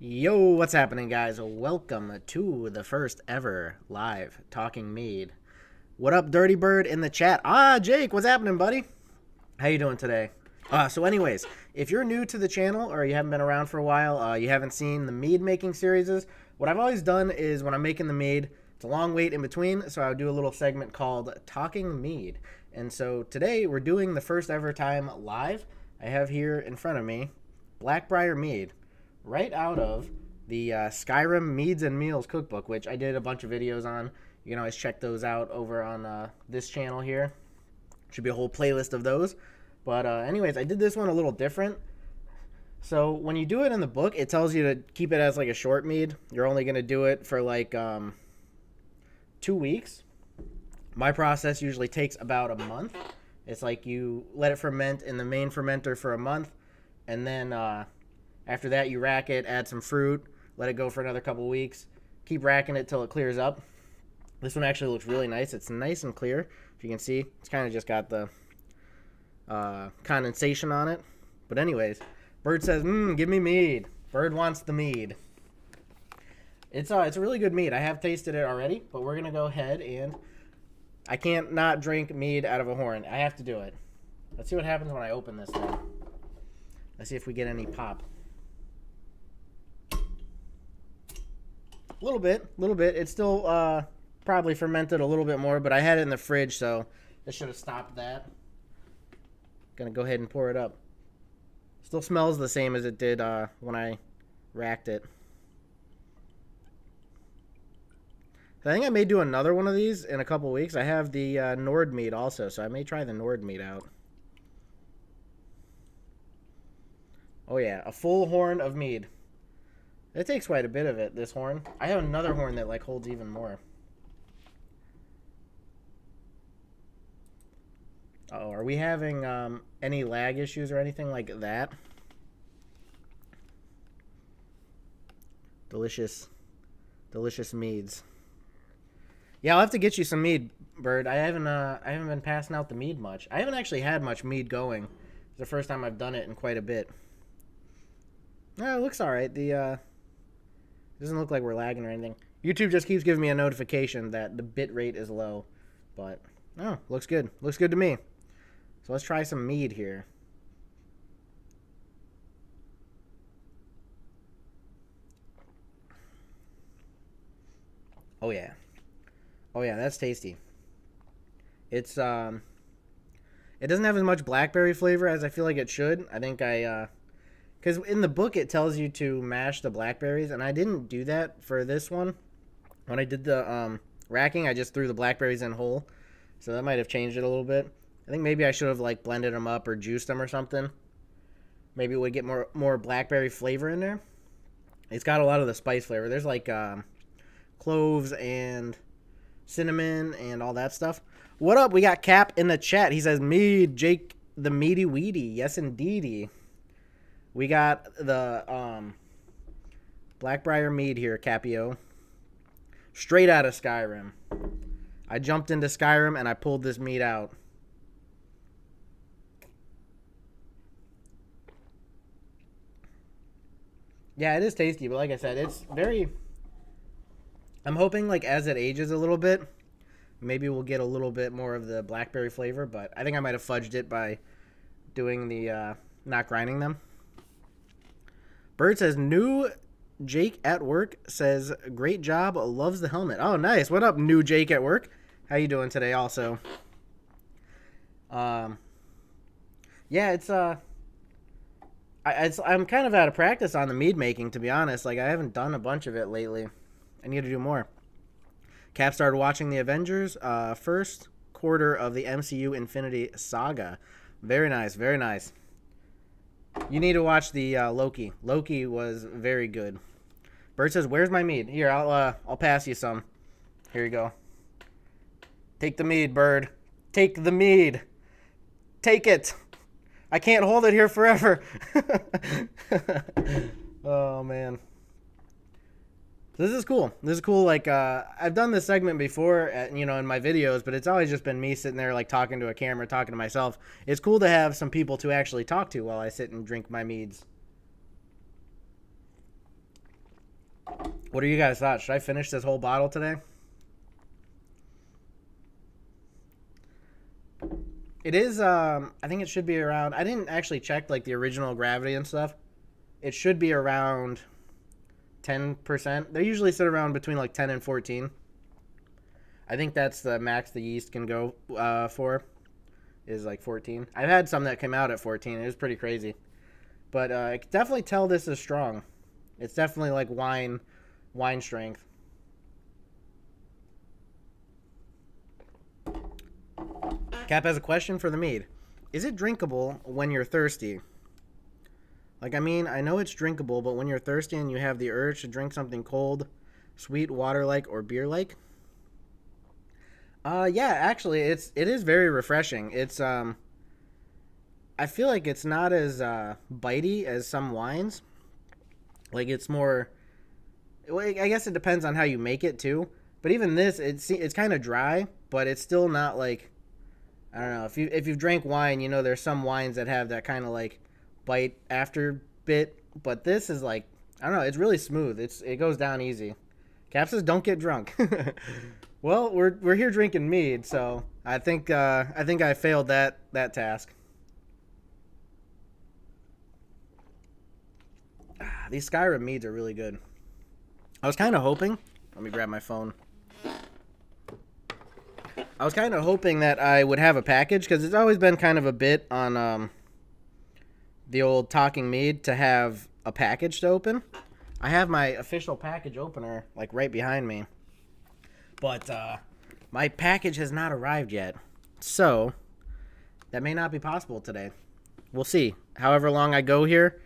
Yo, what's happening, guys? Welcome to the first ever live Talking Mead. What up, Dirty Bird in the chat? Jake, what's happening, buddy? How you doing today? Anyways, if you're new to the channel or you haven't been around for a while, you haven't seen the mead making series, what I've always done is when I'm making the mead, it's a long wait in between, so I would do a little segment called Talking Mead. And so today we're doing the first ever time live. I have here in front of me Blackbriar Mead, right out of the Skyrim Meads and Meals cookbook, which I did a bunch of videos on. You can always check those out over on this channel here. Should be a whole playlist of those. But anyways, I did this one a little different. So when you do it in the book, it tells you to keep it as like a short mead. You're only going to do it for like 2 weeks. My process usually takes about a month. It's like you let it ferment in the main fermenter for a month, and then after that, you rack it, add some fruit, let it go for another couple weeks. Keep racking it till it clears up. This one actually looks really nice. It's nice and clear. If you can see, it's kind of just got the condensation on it. But anyways, Bird says, give me mead. Bird wants the mead. It's a really good mead. I have tasted it already, but we're going to go ahead and I can't not drink mead out of a horn. I have to do it. Let's see what happens when I open this thing. Let's see if we get any pop. A little bit. It's still probably fermented a little bit more, but I had it in the fridge, so this should have stopped that. Gonna go ahead and pour it up. Still smells the same as it did when I racked it. I think I may do another one of these in a couple weeks. I have the Nord mead also, so I may try the Nord mead out. Oh yeah, a full horn of mead. It takes quite a bit of it, this horn. I have another horn that like holds even more. Uh-oh, are we having any lag issues or anything like that? Delicious meads. Yeah, I'll have to get you some mead, Bird. I haven't been passing out the mead much. I haven't actually had much mead going. It's the first time I've done it in quite a bit. Yeah, it looks all right. The doesn't look like we're lagging or anything. YouTube just keeps giving me a notification that the bit rate is low, but oh, looks good. Looks good to me. So let's try some mead here. Oh yeah. Oh yeah, that's tasty. It's it doesn't have as much blackberry flavor as I feel like it should. I think because in the book it tells you to mash the blackberries, and I didn't do that for this one. When I did the racking, I just threw the blackberries in whole, so that might have changed it a little bit. I think maybe I should have like blended them up or juiced them or something. Maybe it would get more blackberry flavor in there. It's got a lot of the spice flavor. There's like cloves and cinnamon and all that stuff. What up? We got Cap in the chat. He says, Mead, Jake the Meaty Weedy. Yes, indeedy. We got the Blackbriar Mead here, Capio. Straight out of Skyrim. I jumped into Skyrim and I pulled this mead out. Yeah, it is tasty, but like I said, it's very... I'm hoping, like, as it ages a little bit, maybe we'll get a little bit more of the blackberry flavor, but I think I might have fudged it by doing the, not grinding them. Bird says, new Jake at work says, great job, loves the helmet. Oh, nice. What up, new Jake at work? How you doing today also? Yeah, I'm kind of out of practice on the mead making, to be honest. Like, I haven't done a bunch of it lately. I need to do more. Cap started watching the Avengers, first quarter of the MCU Infinity Saga. Very nice, very nice. You need to watch the Loki. Loki was very good. Bird says, "Where's my mead? Here, I'll pass you some. Here you go. Take the mead, Bird. Take the mead. Take it. I can't hold it here forever." Oh man. This is cool. This is cool. Like, I've done this segment before, in my videos, but it's always just been me sitting there, like, talking to a camera, talking to myself. It's cool to have some people to actually talk to while I sit and drink my meads. What are you guys' thoughts? Should I finish this whole bottle today? It is, I think it should be around, I didn't actually check, like, the original gravity and stuff. It should be around 10%. They usually sit around between, like, 10 and 14. I think that's the max the yeast can go for, is, like, 14. I've had some that came out at 14. It was pretty crazy. But I can definitely tell this is strong. It's definitely, like, wine strength. Cap has a question for the mead. Is it drinkable when you're thirsty? Like, I mean, I know it's drinkable, but when you're thirsty and you have the urge to drink something cold, sweet, water-like, or beer-like? Yeah, actually, it is very refreshing. It's, I feel like it's not as, bitey as some wines. Like, it's more, well, I guess it depends on how you make it, too. But even this, it's kind of dry, but it's still not, like, I don't know. If you've drank wine, you know there's some wines that have that kind of like bite after bit, but this is like, I don't know. It's really smooth. It goes down easy. Cap says don't get drunk. Well, we're here drinking mead, so I think I failed that task. These Skyrim meads are really good. I was kind of hoping. Let me grab my phone. I was kind of hoping that I would have a package, because it's always been kind of a bit on the old Talking Mead to have a package to open. I have my official package opener, like, right behind me. But my package has not arrived yet. So, that may not be possible today. We'll see. However long I go here,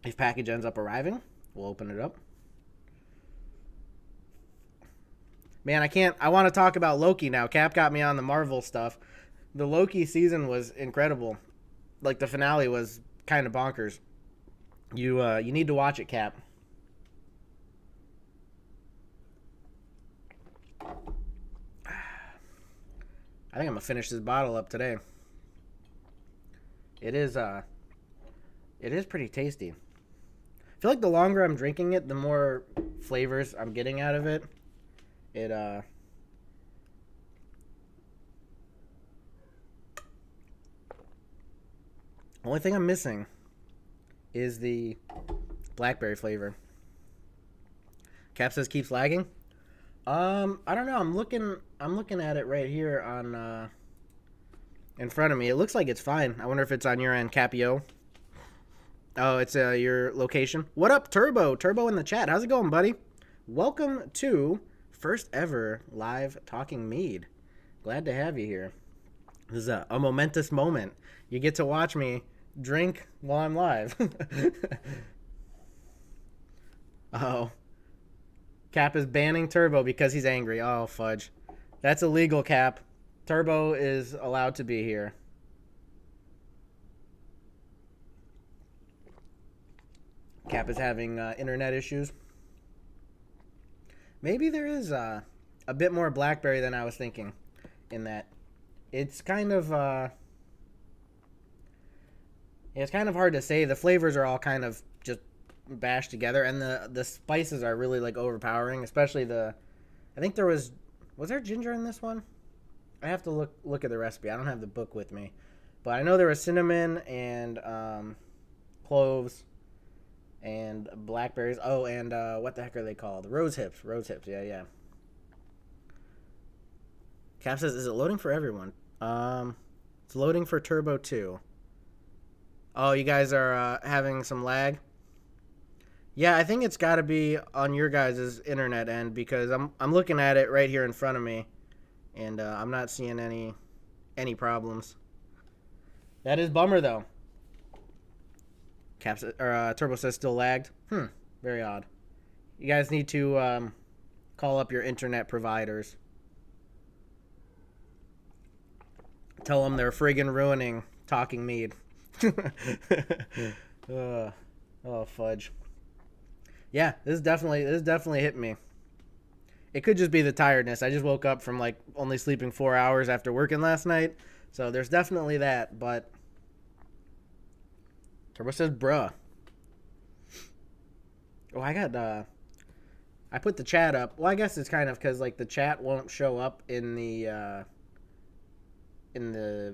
if package ends up arriving, we'll open it up. Man, I want to talk about Loki now. Cap got me on the Marvel stuff. The Loki season was incredible. Like, the finale was kind of bonkers. You need to watch it, Cap. I think I'm going to finish this bottle up today. It is pretty tasty. I feel like the longer I'm drinking it, the more flavors I'm getting out of it. Only thing I'm missing is the blackberry flavor. Cap says keeps lagging. I don't know. I'm looking at it right here on in front of me. It looks like it's fine. I wonder if it's on your end, Capio. Oh, it's your location. What up, Turbo? Turbo in the chat. How's it going, buddy? Welcome to first ever live Talking Mead. Glad to have you here. This is a momentous moment. You get to watch me drink while I'm live. Oh. Cap is banning Turbo because he's angry. Oh, fudge. That's illegal, Cap. Turbo is allowed to be here. Cap is having internet issues. Maybe there is a bit more blackberry than I was thinking in that. It's kind of it's kind of hard to say. The flavors are all kind of just bashed together, and the spices are really like overpowering, especially I think was there ginger in this one? I have to look at the recipe. I don't have the book with me. But I know there was cinnamon and cloves and blackberries. Oh, and what the heck are they called? Rose hips. Rose hips. Yeah. Cap says, is it loading for everyone? It's loading for Turbo 2. Oh, you guys are having some lag? Yeah, I think it's got to be on your guys' internet end, because I'm looking at it right here in front of me, and I'm not seeing any problems. That is bummer, though. Turbo says still lagged. Very odd. You guys need to call up your internet providers. Tell them they're friggin' ruining Talking Mead. Oh, fudge. Yeah, this definitely hit me. It could just be the tiredness. I just woke up from like only sleeping 4 hours after working last night. So there's definitely that, but Turbo says bruh. Oh, I put the chat up. Well, I guess it's kind of because like the chat won't show up in the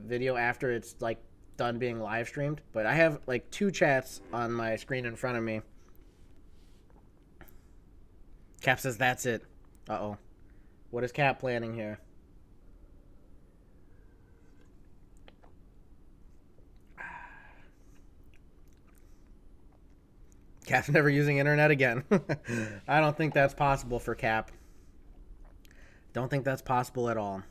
video after it's like done being live streamed. But I have like 2 chats on my screen in front of me. Cap says that's it. Uh-oh. What is Cap planning here? Cap's never using internet again. I don't think that's possible for Cap. Don't think that's possible at all.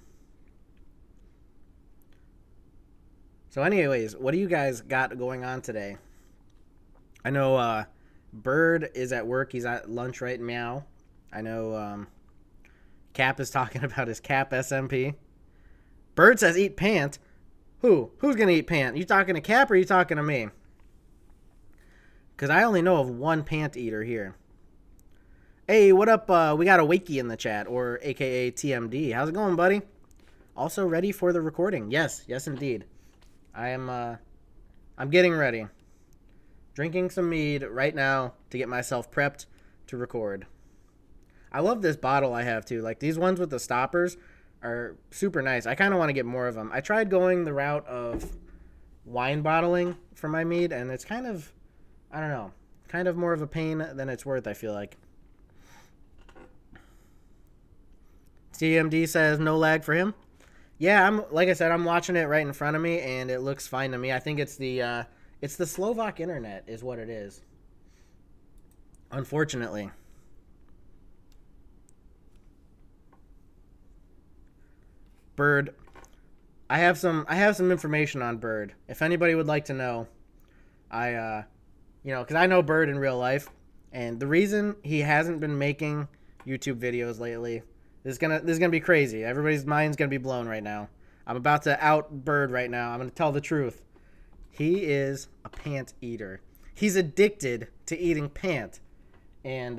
So anyways, what do you guys got going on today? I know Bird is at work. He's at lunch right meow. I know Cap is talking about his Cap SMP. Bird says eat pant. Who? Who's going to eat pant? You talking to Cap or you talking to me? Because I only know of one pant eater here. Hey, what up? We got a Wakey in the chat, or AKA TMD. How's it going, buddy? Also ready for the recording. Yes, yes indeed. I'm getting ready. Drinking some mead right now to get myself prepped to record. I love this bottle I have too. Like these ones with the stoppers are super nice. I kind of want to get more of them. I tried going the route of wine bottling for my mead, and it's kind of, I don't know, kind of more of a pain than it's worth, I feel like. CMD says no lag for him. Yeah, like I said, I'm watching it right in front of me, and it looks fine to me. I think it's the Slovak internet is what it is. Unfortunately. Bird. I have some information on Bird. If anybody would like to know, because I know Bird in real life, and the reason he hasn't been making YouTube videos lately, this is gonna be crazy. Everybody's mind's gonna be blown right now. I'm about to out Bird right now. I'm gonna tell the truth. He is a pant eater. He's addicted to eating pant, and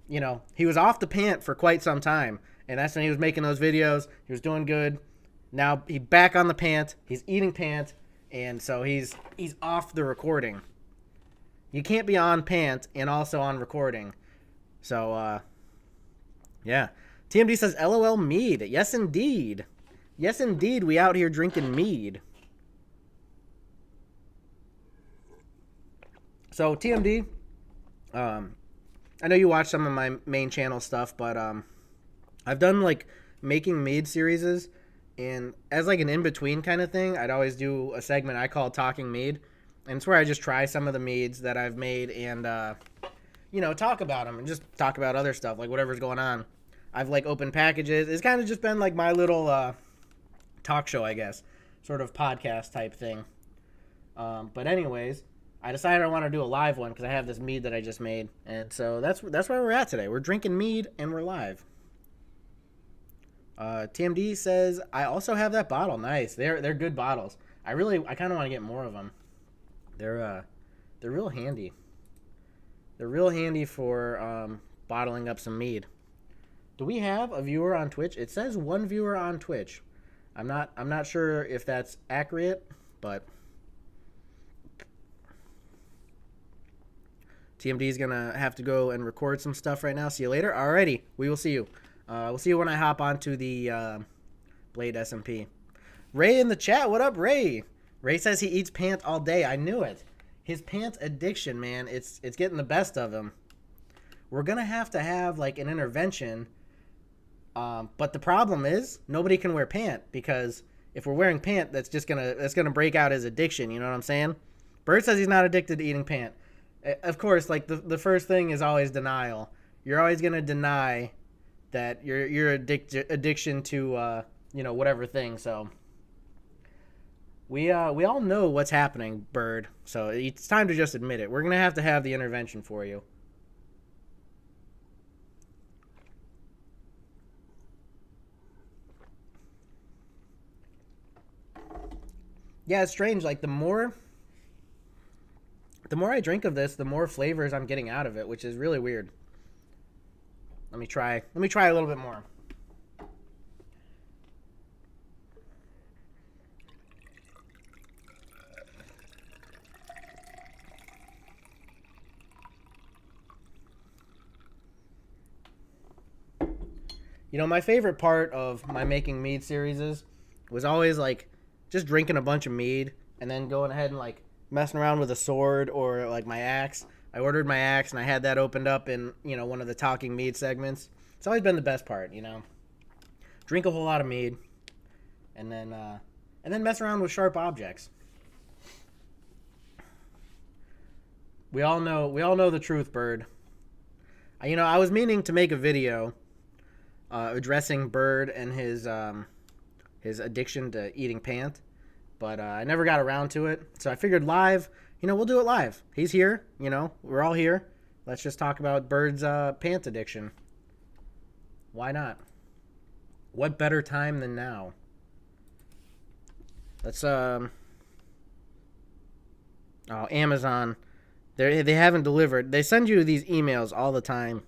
he was off the pant for quite some time, and that's when he was making those videos. He was doing good. Now he's back on the pant. He's eating pant, and so he's off the recording. You can't be on pant and also on recording. So, yeah. TMD says, LOL mead. Yes, indeed. Yes, indeed. We out here drinking mead. So, TMD, I know you watch some of my main channel stuff, but I've done, like, making mead series, and as, like, an in-between kind of thing, I'd always do a segment I call Talking Mead, and it's where I just try some of the meads that I've made and, talk about them and just talk about other stuff, like whatever's going on. I've, like, opened packages. It's kind of just been, like, my little talk show, I guess, sort of podcast type thing. But anyways, I decided I want to do a live one because I have this mead that I just made. And so that's where we're at today. We're drinking mead and we're live. TMD says, I also have that bottle. Nice. They're good bottles. I kind of want to get more of them. They're real handy. They're real handy for bottling up some mead. Do we have a viewer on Twitch? It says 1 viewer on Twitch. I'm not sure if that's accurate, but TMD is gonna have to go and record some stuff right now. See you later. Alrighty, we will see you. We'll see you when I hop onto the Blade SMP. Ray in the chat. What up, Ray? Ray says he eats pant all day. I knew it. His pant addiction, man. It's getting the best of him. We're gonna have to have like an intervention. But the problem is nobody can wear pant because if we're wearing pant, that's gonna break out his addiction. You know what I'm saying? Bird says he's not addicted to eating pant. Of course, like the first thing is always denial. You're always gonna deny that your addiction to whatever thing. So we all know what's happening, Bird. So it's time to just admit it. We're gonna have to have the intervention for you. Yeah, it's strange. Like the more I drink of this, the more flavors I'm getting out of it, which is really weird. Let me try a little bit more. You know, my favorite part of my making mead series was always like just drinking a bunch of mead and then going ahead and like messing around with a sword or like my axe. I ordered my axe and I had that opened up in, you know, one of the Talking Mead segments. It's always been the best part, you know. Drink a whole lot of mead and then mess around with sharp objects. We all know the truth, Bird. You know, I was meaning to make a video addressing Bird and his addiction to eating pant, but I never got around to it. So I figured live, you know, we'll do it live. He's here, you know, we're all here. Let's just talk about Bird's pant addiction. Why not? What better time than now? Let's oh, Amazon. They haven't delivered. They send you these emails all the time.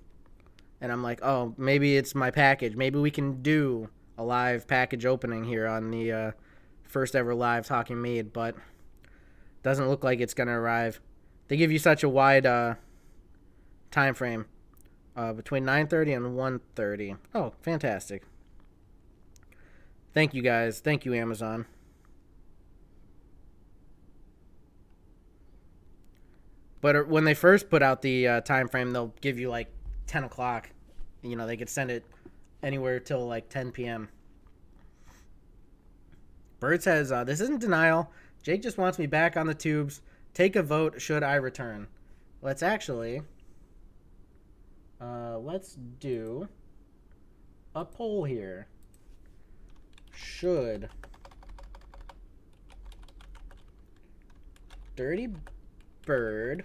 And I'm like, oh, maybe it's my package. Maybe we can do a live package opening here on the first ever live Talking Mead, but doesn't look like it's going to arrive. They give you such a wide time frame between 9:30 and 1:30. Oh, fantastic. Thank you, guys. Thank you, Amazon. But when they first put out the time frame, they'll give you like 10 o'clock. You know, they could send it anywhere till like 10 p.m. Bird says, this isn't denial. Jake just wants me back on the tubes. Take a vote, should I return? Let's actually, let's do a poll here. Should Dirty Bird,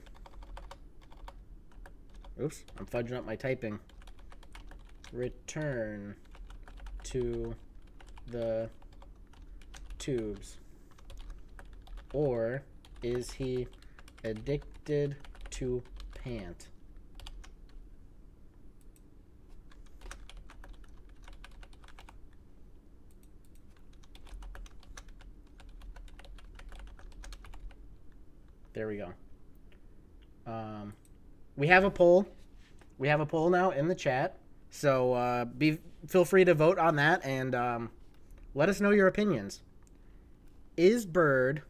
oops, I'm fudging up my typing, return to the tubes, or is he addicted to pant? There we go. We have a poll. We have a poll now in the chat. So feel free to vote on that and let us know your opinions. Is Bird,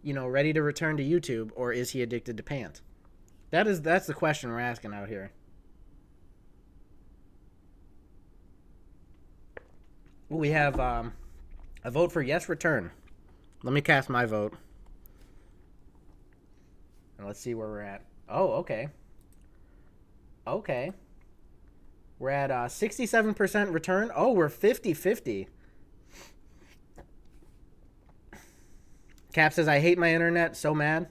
you know, ready to return to YouTube, or is he addicted to pant? That's the question we're asking out here. We have a vote for yes, return. Let me cast my vote. And let's see where we're at. Oh, okay. Okay. We're at 67% return. Oh, we're 50-50. Cap says, I hate my internet. So mad.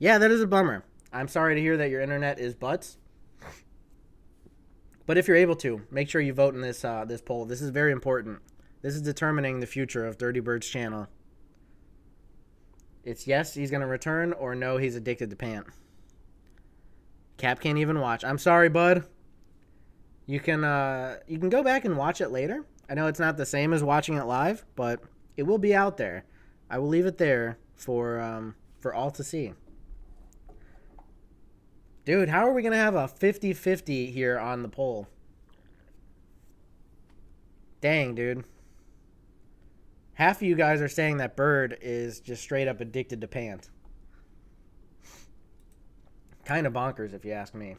Yeah, that is a bummer. I'm sorry to hear that your internet is butts. But if you're able to, make sure you vote in this this poll. This is very important. This is determining the future of Dirty Bird's channel. It's yes, he's going to return, or no, he's addicted to pant. Cap can't even watch. I'm sorry, bud. You can go back and watch it later. I know it's not the same as watching it live, but it will be out there. I will leave it there for all to see. Dude, how are we going to have a 50-50 here on the poll? Dang, dude. Half of you guys are saying that Bird is just straight up addicted to pant. Kind of bonkers, if you ask me.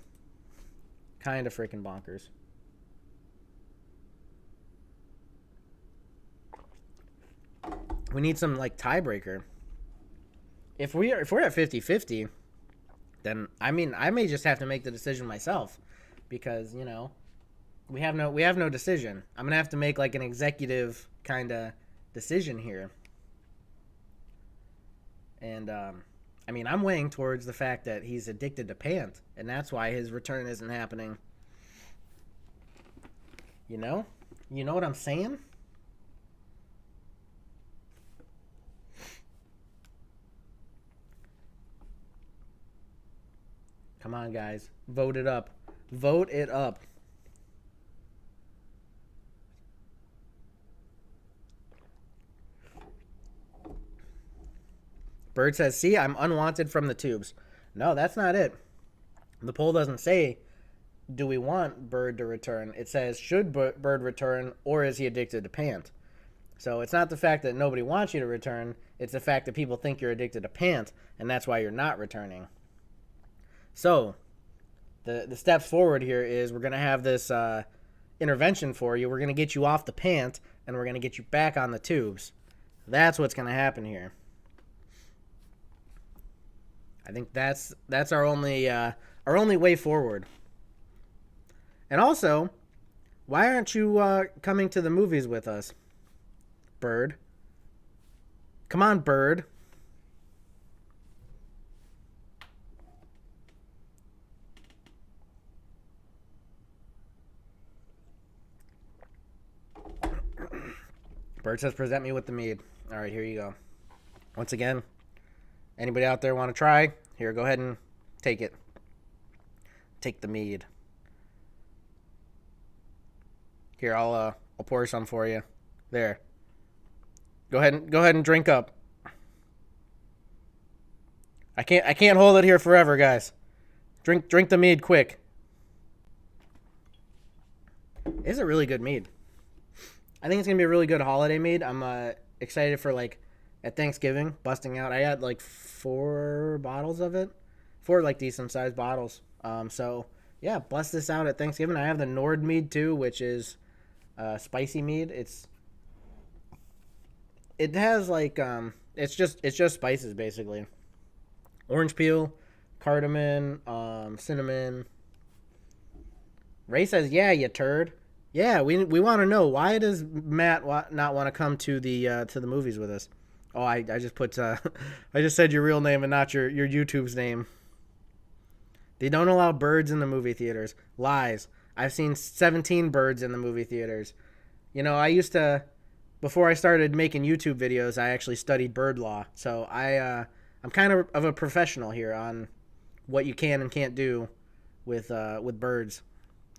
Kind of freaking bonkers. We need some, like, tiebreaker. If we're at 50-50, then, I mean, I may just have to make the decision myself. Because, you know, we have no decision. I'm going to have to make, like, an executive kind of decision here. And I mean, I'm weighing towards the fact that he's addicted to pant, and that's why his return isn't happening. You know what I'm saying? Come on, guys, vote it up. Vote it up. Bird says, see, I'm unwanted from the tubes. No, that's not it. The poll doesn't say do we want Bird to return? It says, should Bird return, or is he addicted to pant? So it's not the fact that nobody wants you to return. It's the fact that people think you're addicted to pant, and that's why you're not returning. So the steps forward here is we're going to have this intervention for you. We're going to get you off the pant, and we're going to get you back on the tubes. That's what's going to happen here. I think that's our only way forward. And also, why aren't you coming to the movies with us, Bird? Come on, Bird. Bird says, present me with the mead. All right, here you go. Once again, anybody out there want to try? Here, go ahead and take it. Take the mead. Here, I'll pour some for you. There. Go ahead and drink up. I can't hold it here forever, guys. Drink the mead quick. It's a really good mead. I think it's gonna be a really good holiday mead. I'm excited for at Thanksgiving busting out. I had 4 bottles of it, 4 decent sized bottles. So yeah, bust this out at Thanksgiving. I have the Nord mead too, which is spicy mead. It has it's just spices basically. Orange peel, cardamom, cinnamon. Ray says, "Yeah, you turd." Yeah, we want to know, why does Matt not want to come to the movies with us? Oh, I just put I just said your real name and not your YouTube's name. They don't allow birds in the movie theaters. Lies. I've seen 17 birds in the movie theaters. You know, I used to, before I started making YouTube videos, I actually studied bird law. So I'm kind of a professional here on what you can and can't do with birds.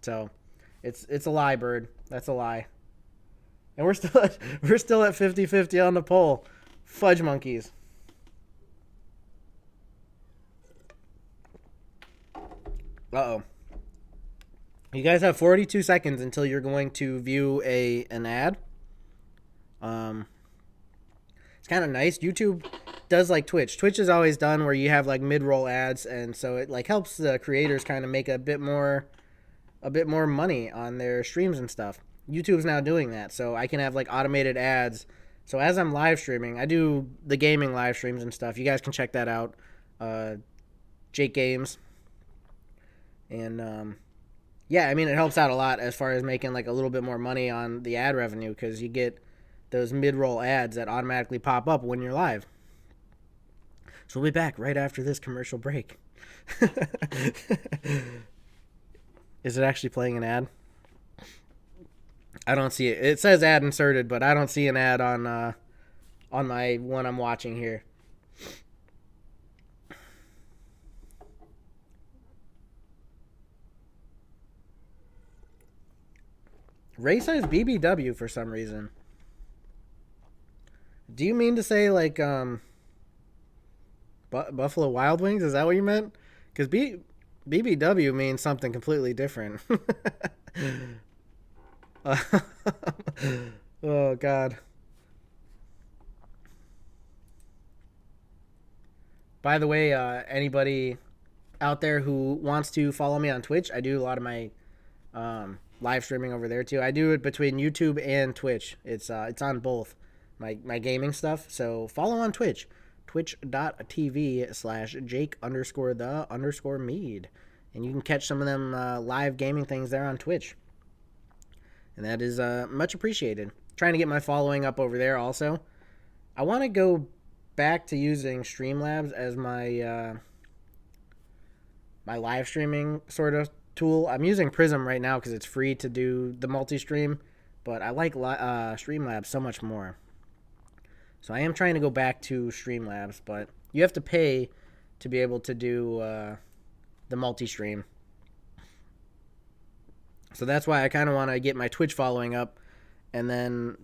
So it's a lie, Bird. That's a lie. And we're still at 50-50 on the poll. Fudge monkeys. Uh-oh. You guys have 42 seconds until you're going to view an ad. It's kind of nice. YouTube does like Twitch. Twitch is always done where you have mid-roll ads, and so it helps the creators kind of make a bit more money on their streams and stuff. YouTube's now doing that, so I can have automated ads. So as I'm live streaming, I do the gaming live streams and stuff. You guys can check that out. Jake Games. And yeah, I mean, it helps out a lot as far as making a little bit more money on the ad revenue, because you get those mid-roll ads that automatically pop up when you're live. So we'll be back right after this commercial break. Is it actually playing an ad? I don't see it. It says ad inserted, but I don't see an ad on my one I'm watching here. Ray says BBW for some reason. Do you mean to say Buffalo Wild Wings? Is that what you meant? Because BBW means something completely different. Oh, God. By the way, anybody out there who wants to follow me on Twitch, I do a lot of my live streaming over there too. I do it between YouTube and Twitch. It's on both my gaming stuff. So follow on Twitch. twitch.tv/Jake_the_Mead. And you can catch some of them live gaming things there on Twitch. And that is much appreciated. Trying to get my following up over there also. I want to go back to using Streamlabs as my my live streaming sort of tool. I'm using Prism right now because it's free to do the multi-stream, but I like Streamlabs so much more. So I am trying to go back to Streamlabs, but you have to pay to be able to do the multi-stream. So that's why I kind of want to get my Twitch following up, and then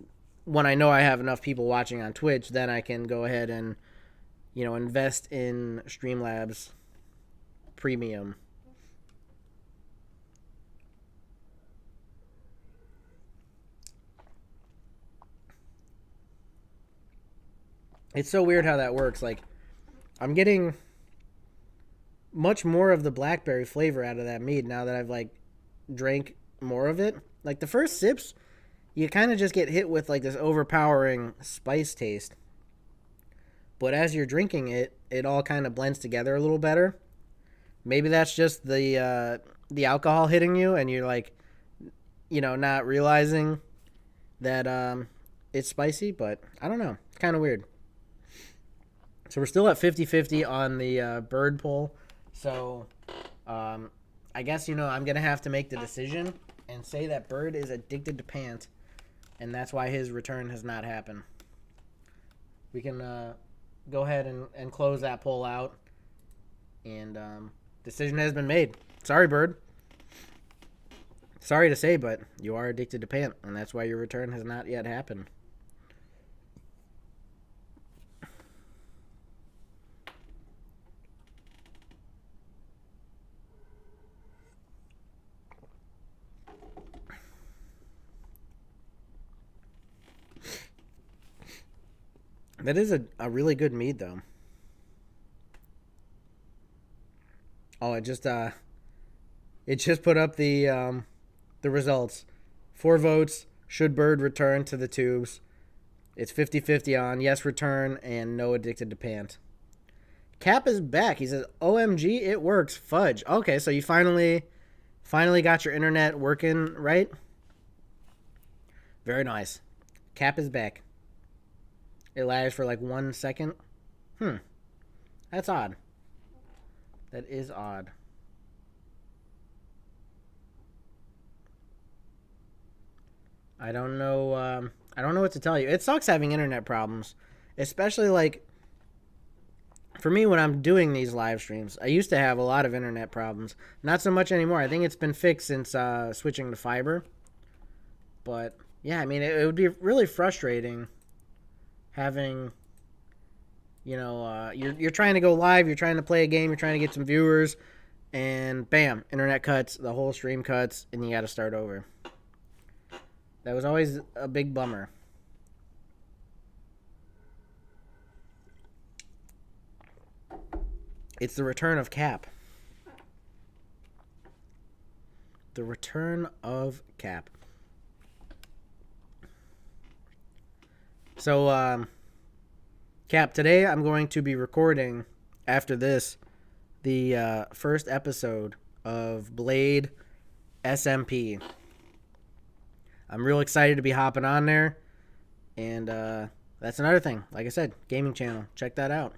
when I know I have enough people watching on Twitch, then I can go ahead and, invest in Streamlabs Premium. It's so weird how that works. Like, I'm getting much more of the blackberry flavor out of that mead now that I've like drank more of it. Like the first sips, you kind of just get hit with like this overpowering spice taste. But as you're drinking it, it all kind of blends together a little better. Maybe that's just the alcohol hitting you, and you're like, not realizing that it's spicy. But I don't know, it's kind of weird. So we're still at 50-50 on the bird poll. So I guess, I'm going to have to make the decision and say that Bird is addicted to pant, and that's why his return has not happened. We can go ahead and close that poll out. And decision has been made. Sorry, Bird. Sorry to say, but you are addicted to pant, and that's why your return has not yet happened. That is a really good mead, though. Oh, it just put up the results. 4 votes. Should Bird return to the tubes? It's 50-50 on yes return and no addicted to pant. Cap is back. He says, "OMG, it works. Fudge." Okay, so you finally got your internet working right. Very nice. Cap is back. It lags for like 1 second. That's odd. That is odd. I don't know. I don't know what to tell you. It sucks having internet problems, especially like for me when I'm doing these live streams. I used to have a lot of internet problems. Not so much anymore. I think it's been fixed since switching to fiber. But yeah, I mean, it would be really frustrating having, you're trying to go live, you're trying to play a game, you're trying to get some viewers, and bam, internet cuts, the whole stream cuts, and you got to start over. That was always a big bummer. It's the return of Cap. The return of Cap. So, Cap, today I'm going to be recording, after this, the first episode of Blade SMP. I'm real excited to be hopping on there. And that's another thing. Like I said, gaming channel. Check that out.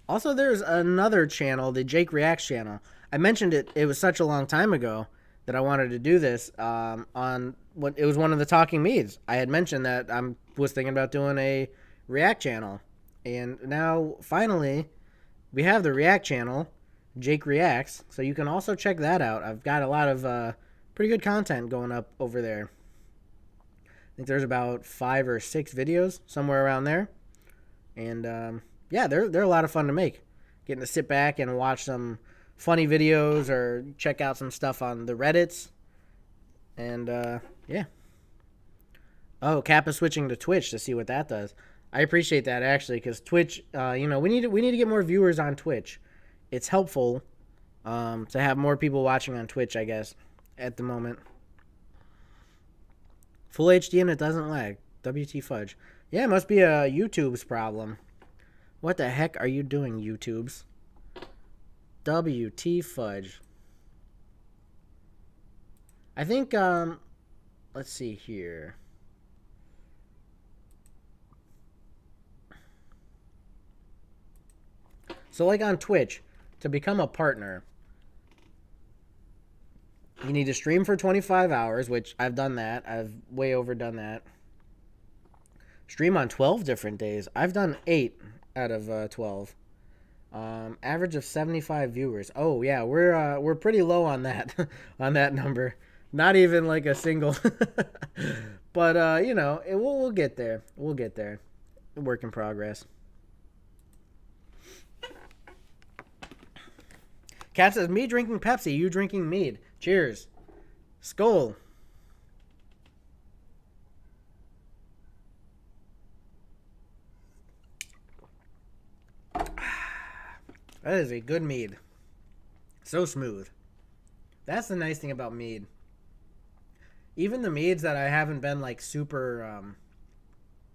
Also, there's another channel, the Jake Reacts channel. I mentioned it. It was such a long time ago that I wanted to do this on what it was one of the Talking Meads. I had mentioned that I was thinking about doing a React channel. And now, finally, we have the React channel, Jake Reacts. So you can also check that out. I've got a lot of pretty good content going up over there. I think there's about 5 or 6 videos, somewhere around there. And yeah, they're a lot of fun to make. Getting to sit back and watch some funny videos or check out some stuff on the Reddits. And yeah. Oh, Cap is switching to Twitch to see what that does. I appreciate that, actually, because Twitch, we need to get more viewers on Twitch. It's helpful to have more people watching on Twitch, I guess, at the moment. Full HD and it doesn't lag. WT fudge. Yeah, it must be a YouTube's problem. What the heck are you doing, YouTubes? WT fudge. I think, let's see here. So, like on Twitch, to become a partner, you need to stream for 25 hours, which I've done that. I've way overdone that. Stream on 12 different days. I've done 8 out of 12. Average of 75 viewers. Oh yeah, we're pretty low on that on that number. Not even like a single. But we'll get there. We'll get there. Work in progress. Cat says, "Me drinking Pepsi, you drinking mead. Cheers. Skål." That is a good mead. So smooth. That's the nice thing about mead. Even the meads that I haven't been like super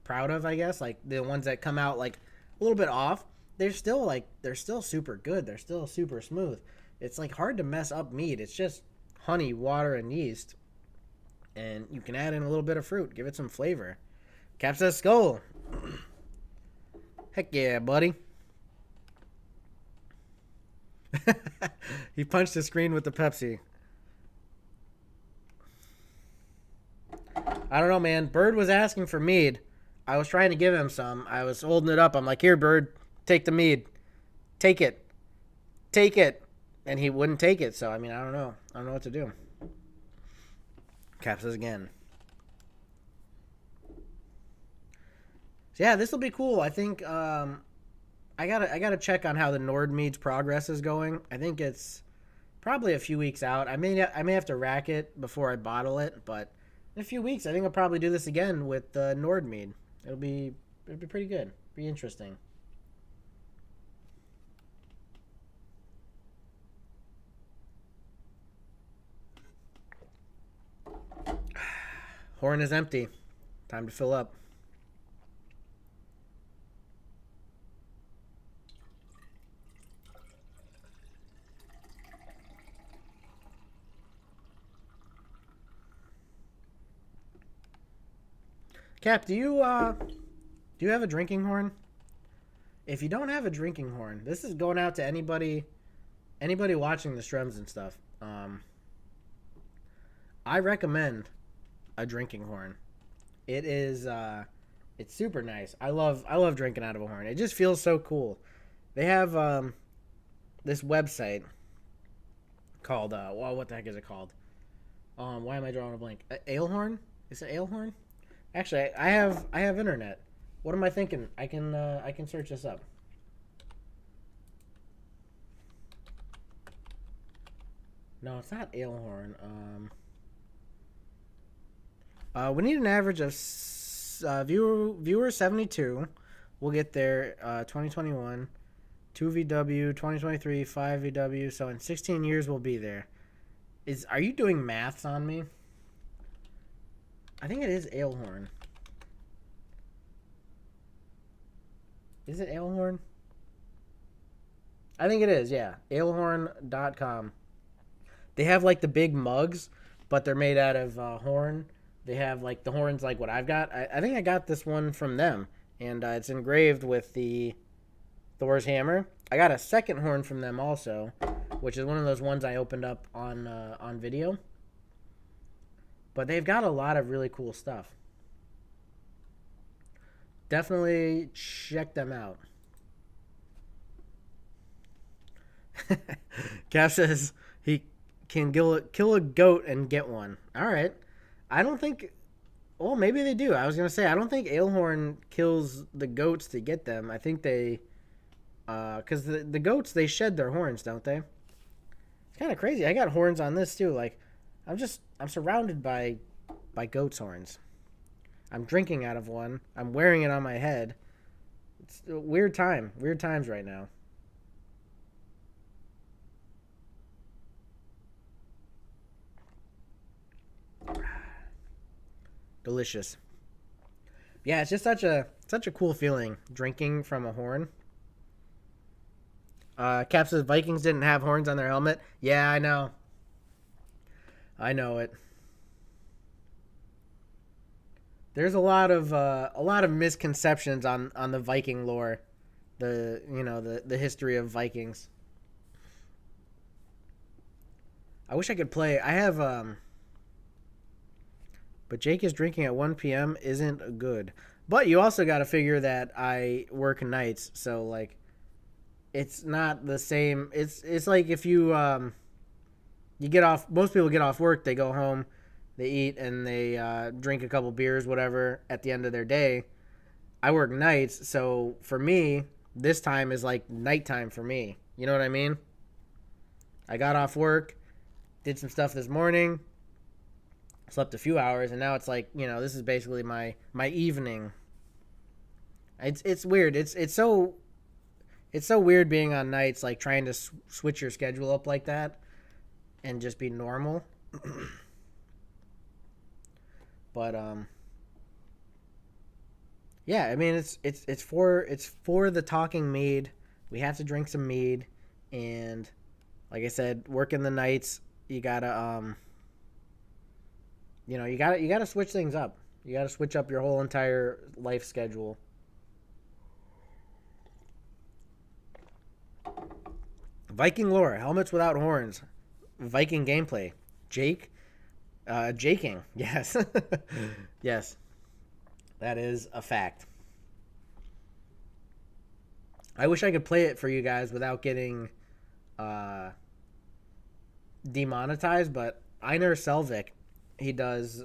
proud of, I guess, like the ones that come out like a little bit off, they're still super good. They're still super smooth. It's like hard to mess up mead. It's just honey, water, and yeast, and you can add in a little bit of fruit, give it some flavor. Cap says skull. Heck yeah, buddy. He punched the screen with the Pepsi. I don't know, man. Bird was asking for mead. I was trying to give him some. I was holding it up. I'm like, here, Bird, take the mead. Take it. Take it. And he wouldn't take it. So, I mean, I don't know. I don't know what to do. Cap says again. So, yeah, this will be cool. I think I gotta check on how the Nord Mead's progress is going. I think it's probably a few weeks out. I may have to rack it before I bottle it, but in a few weeks, I think I'll probably do this again with Nord Mead. It'll be pretty good. Be interesting. Horn is empty. Time to fill up. Cap, do you have a drinking horn? If you don't have a drinking horn, this is going out to anybody watching the streams and stuff. I recommend a drinking horn. It is it's super nice. I love drinking out of a horn. It just feels so cool. They have this website called well, what the heck is it called? Why am I drawing a blank? Alehorn? Is it Alehorn? Actually, I have internet. What am I thinking? I can search this up. No, it's not Alehorn. We need an average of viewer 72. We'll get there. 2021, 2VW, 2023, 5VW. So in 16 years, we'll be there. Are you doing maths on me? I think it is Alehorn. Is it Alehorn? I think it is, yeah. Alehorn.com. They have like the big mugs, but they're made out of horn. They have like the horns like what I've got. I think I got this one from them, and it's engraved with the Thor's hammer. I got a second horn from them also, which is one of those ones I opened up on video. But they've got a lot of really cool stuff. Definitely check them out. Cap says he can kill a goat and get one. All right. I don't think... Well, maybe they do. I was going to say, I don't think Alehorn kills the goats to get them. I think they... Because the goats, they shed their horns, don't they? It's kind of crazy. I got horns on this, too. Like... I'm surrounded by goat's horns. I'm drinking out of one. I'm wearing it on my head. It's a weird time. Weird times right now. Delicious. Yeah, it's just such a cool feeling drinking from a horn. Cap says Vikings didn't have horns on their helmet. Yeah, I know. I know it. There's a lot of misconceptions on the Viking lore, the history of Vikings. I wish I could play. I have but Jake is drinking at 1 p.m. isn't good. But you also got to figure that I work nights, so like it's not the same. It's like if you you get off, most people get off work, they go home, they eat, and they drink a couple beers, whatever, at the end of their day. I work nights, so for me, this time is like nighttime for me. You know what I mean? I got off work, did some stuff this morning, slept a few hours, and now it's like, this is basically my evening. It's weird. It's so It's so weird being on nights, like trying to switch your schedule up like that and just be normal. But yeah, I mean it's for the Talking Mead. We have to drink some mead, and like I said, working the nights, you gotta you gotta switch things up. You gotta switch up your whole entire life schedule. Viking lore, helmets without horns, Viking gameplay, Jake, Jaking, yes, yes, that is a fact. I wish I could play it for you guys without getting uh, demonetized, but Einar Selvik, he does.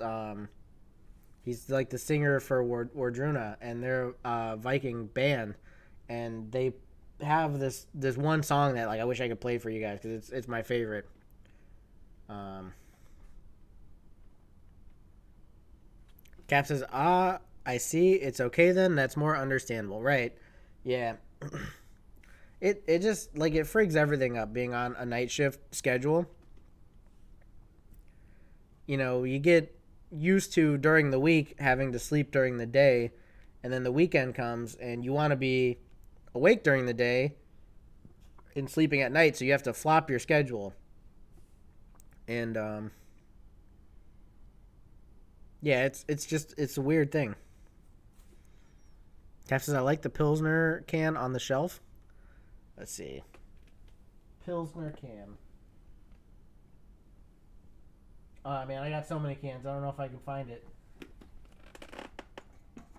He's like the singer for Wardruna, and they're a Viking band, and they have this one song that like I wish I could play for you guys because it's my favorite. Um, Cap says, I see. It's okay then. That's more understandable, right? Yeah. It just like it frigs everything up being on a night shift schedule. You get used to during the week having to sleep during the day, and then the weekend comes and you want to be awake during the day and sleeping at night, so you have to flop your schedule. And yeah, it's a weird thing. Cap says I like the Pilsner can on the shelf. Let's see. Pilsner can. Man, I got so many cans. I don't know if I can find it.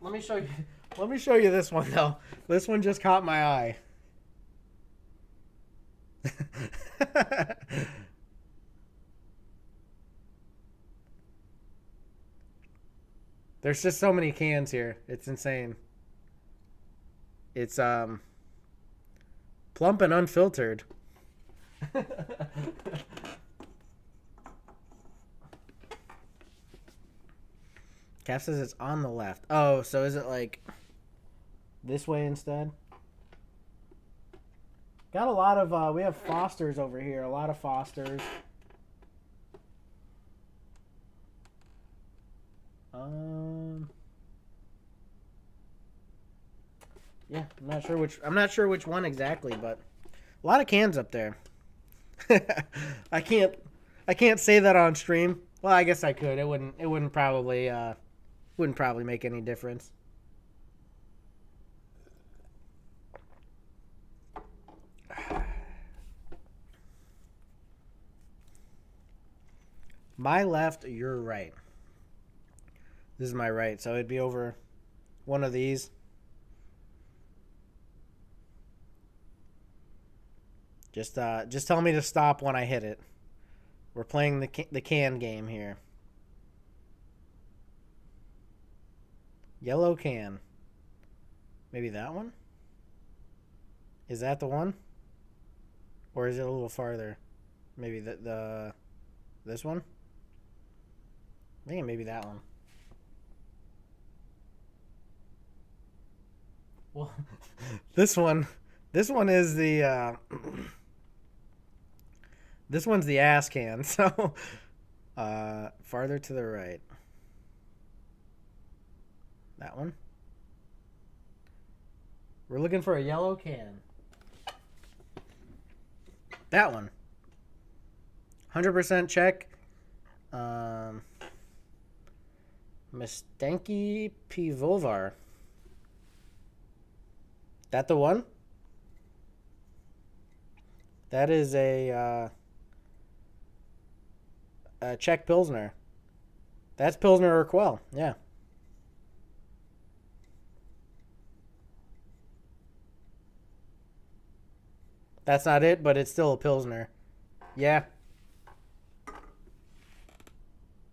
Let me show you. Let me show you this one though. This one just caught my eye. There's just so many cans here. It's insane. It's plump and unfiltered. Cap says it's on the left. Oh, so is it like this way instead? Got a lot of we have Fosters over here. A lot of Fosters. Yeah, I'm not sure which one exactly, but a lot of cans up there. I can't say that on stream. Well, I guess I could. It wouldn't probably make any difference. My left, your right. This is my right, so it'd be over one of these. Just tell me to stop when I hit it. We're playing the can game here. Yellow can. Maybe that one? Is that the one? Or is it a little farther? Maybe this one? I think maybe that one. Well, this one is the this one's the ass can, so farther to the right. That one. We're looking for a yellow can. That one. 100% check. Mistanky Pivovar. That the one? That is a Czech Pilsner. That's Pilsner Urquell. Yeah. That's not it, but it's still a Pilsner. Yeah.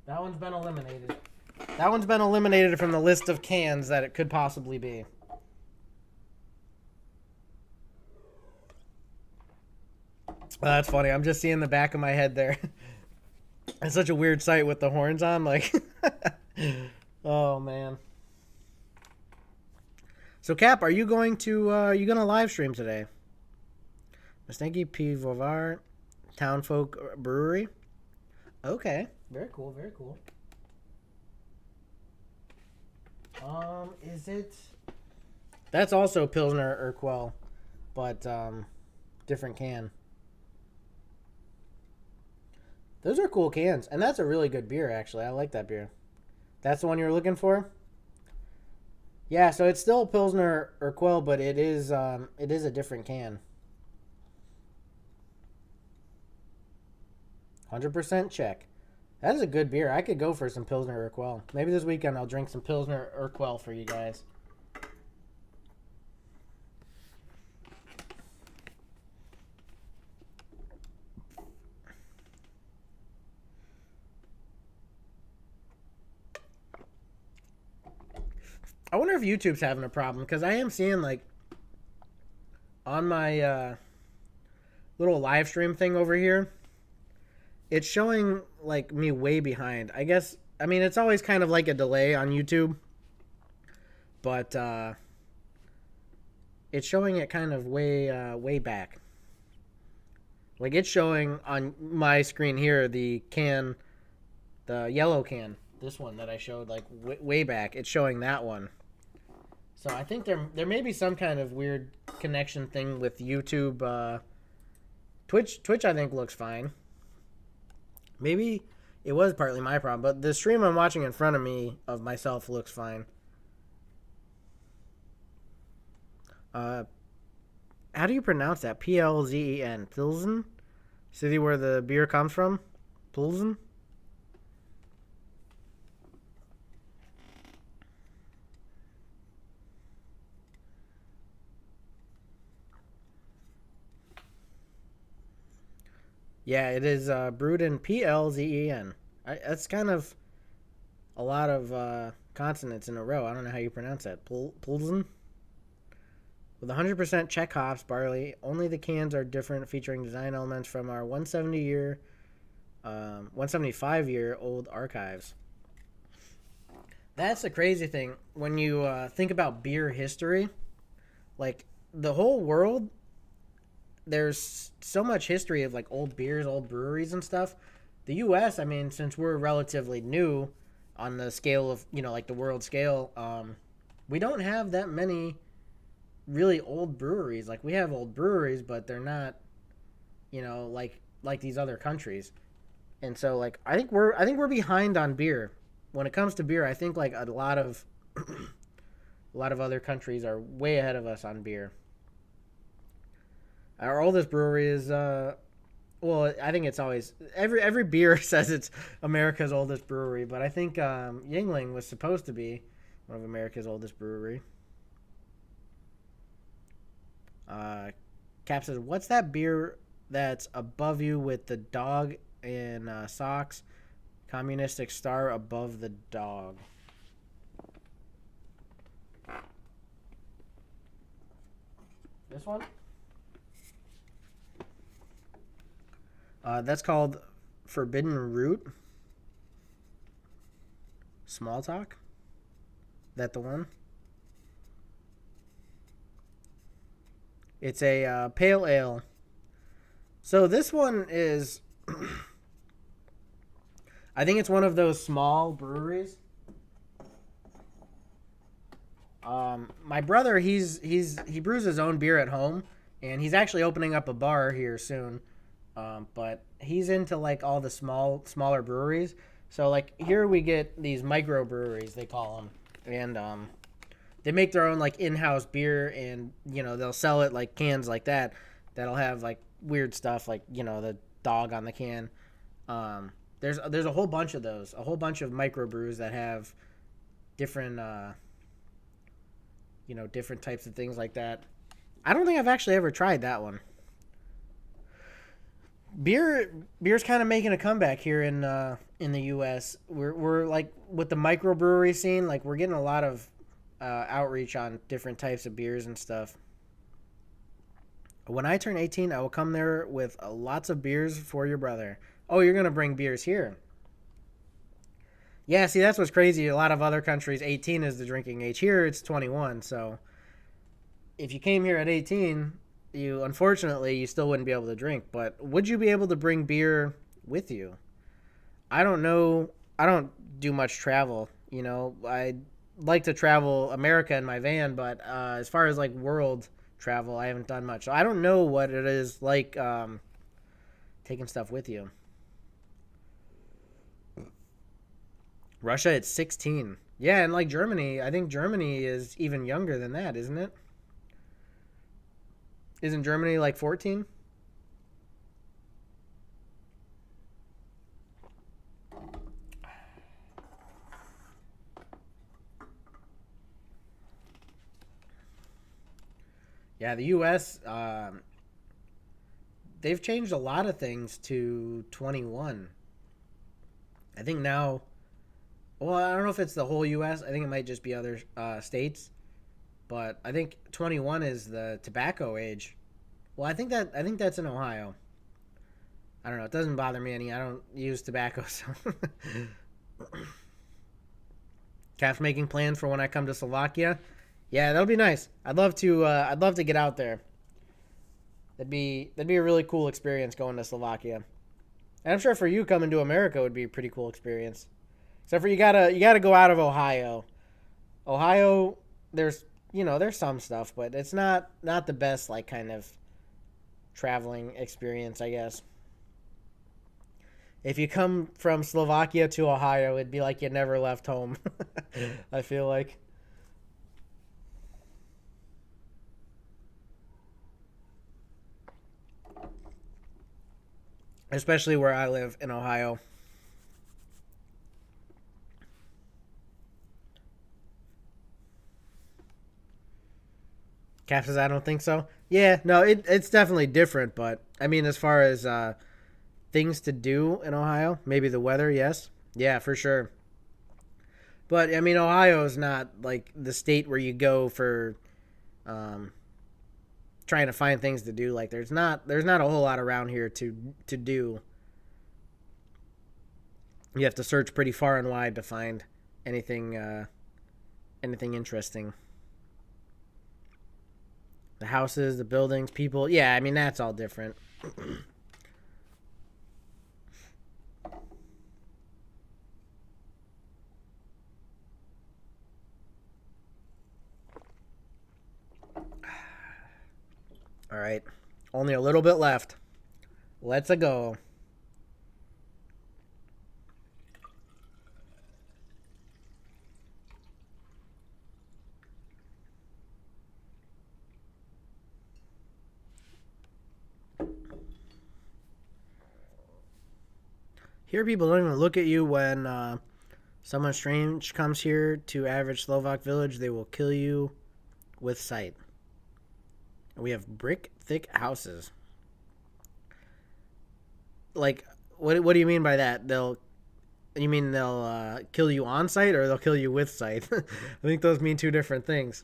That one's been eliminated. That one's been eliminated from the list of cans that it could possibly be. That's funny. I'm just seeing the back of my head there. It's such a weird sight with the horns on. Like, oh, man. So, Cap, are you going to live stream today? Stanky Pivovar Townfolk Brewery. Okay. Very cool, very cool. Is it? That's also Pilsner Urquell, but different can. Those are cool cans, and that's a really good beer. Actually, I like that beer. That's the one you were looking for. Yeah, so it's still Pilsner Urquell, but it is a different can. 100% check. That is a good beer. I could go for some Pilsner Urquell. Maybe this weekend I'll drink some Pilsner Urquell for you guys. I wonder if YouTube's having a problem because I am seeing like on my little live stream thing over here, it's showing like me way behind. I guess I mean it's always kind of like a delay on YouTube, but it's showing it kind of way back. Like it's showing on my screen here the yellow can, this one that I showed like way back. It's showing that one. So I think there may be some kind of weird connection thing with YouTube. Twitch I think looks fine. Maybe it was partly my problem, but the stream I'm watching in front of me of myself looks fine. How do you pronounce that? Plzen. Pilsen? City where the beer comes from? Pilsen? Yeah, it is brewed in Plzen. That's kind of a lot of consonants in a row. I don't know how you pronounce that. Pilsen? With 100% Czech hops, barley, only the cans are different, featuring design elements from our 175 year old archives. That's the crazy thing. When you think about beer history, like the whole world, there's so much history of like old beers, old breweries and stuff. The U.S., I mean, since we're relatively new on the scale of, like the world scale, we don't have that many really old breweries. Like we have old breweries, but they're not, like these other countries. And so like I think we're behind on beer. When it comes to beer, I think like a lot of a lot of other countries are way ahead of us on beer. Our oldest brewery is well, I think it's always every beer says it's America's oldest brewery, but I think Yingling was supposed to be one of America's oldest brewery. Uh, Cap says, "What's that beer that's above you with the dog in socks? Communistic star above the dog." This one? That's called Forbidden Root. Small Talk. That the one? It's a pale ale. So this one is, I think it's one of those small breweries. My brother, he brews his own beer at home, and he's actually opening up a bar here soon. But he's into like all the smaller breweries. So like here we get these micro breweries, they call them, and they make their own like in-house beer, and they'll sell it like cans like that. That'll have like weird stuff like the dog on the can. There's a whole bunch of those, a whole bunch of micro brews that have different different types of things like that. I don't think I've actually ever tried that one. Beer's kind of making a comeback here in the U.S. We're like with the microbrewery scene, like we're getting a lot of outreach on different types of beers and stuff. When I turn 18, I will come there with lots of beers for your brother. Oh, you're gonna bring beers here? Yeah, see that's what's crazy. A lot of other countries, 18 is the drinking age. Here it's 21. So if you came here at 18, you unfortunately you still wouldn't be able to drink. But would you be able to bring beer with you? I don't know. I don't do much travel. I like to travel America in my van, but as far as like world travel, I haven't done much. So I don't know what it is like taking stuff with you. Russia, it's 16. Yeah, and like Germany, I think Germany is even younger than that, isn't it? Isn't Germany like 14? Yeah, the U.S. They've changed a lot of things to 21. I think now. Well, I don't know if it's the whole U.S. I think it might just be other states, but I think 21 is the tobacco age. Well, I think that's in Ohio. I don't know. It doesn't bother me any. I don't use tobacco, so. Calf making plans for when I come to Slovakia. Yeah, that'll be nice. I'd love to. I'd love to get out there. That'd be a really cool experience going to Slovakia. And I'm sure for you coming to America would be a pretty cool experience. Except for you gotta go out of Ohio. Ohio, there's some stuff, but it's not the best like kind of traveling experience, I guess. If you come from Slovakia to Ohio, it'd be like you never left home. I feel like. Especially where I live in Ohio. Cap says, I don't think so. Yeah, no, it's definitely different, but I mean, as far as things to do in Ohio, maybe the weather, yes. Yeah, for sure. But I mean, Ohio is not like the state where you go for um, trying to find things to do. Like there's not a whole lot around here to do. You have to search pretty far and wide to find anything anything interesting. The houses, the buildings, people. Yeah, I mean that's all different. All right, only a little bit left. Let's a go. Here, people don't even look at you when someone strange comes here to average Slovak village. They will kill you with sight. We have brick thick houses. Like, what do you mean by that? You mean they'll kill you on sight or they'll kill you with sight? I think those mean two different things.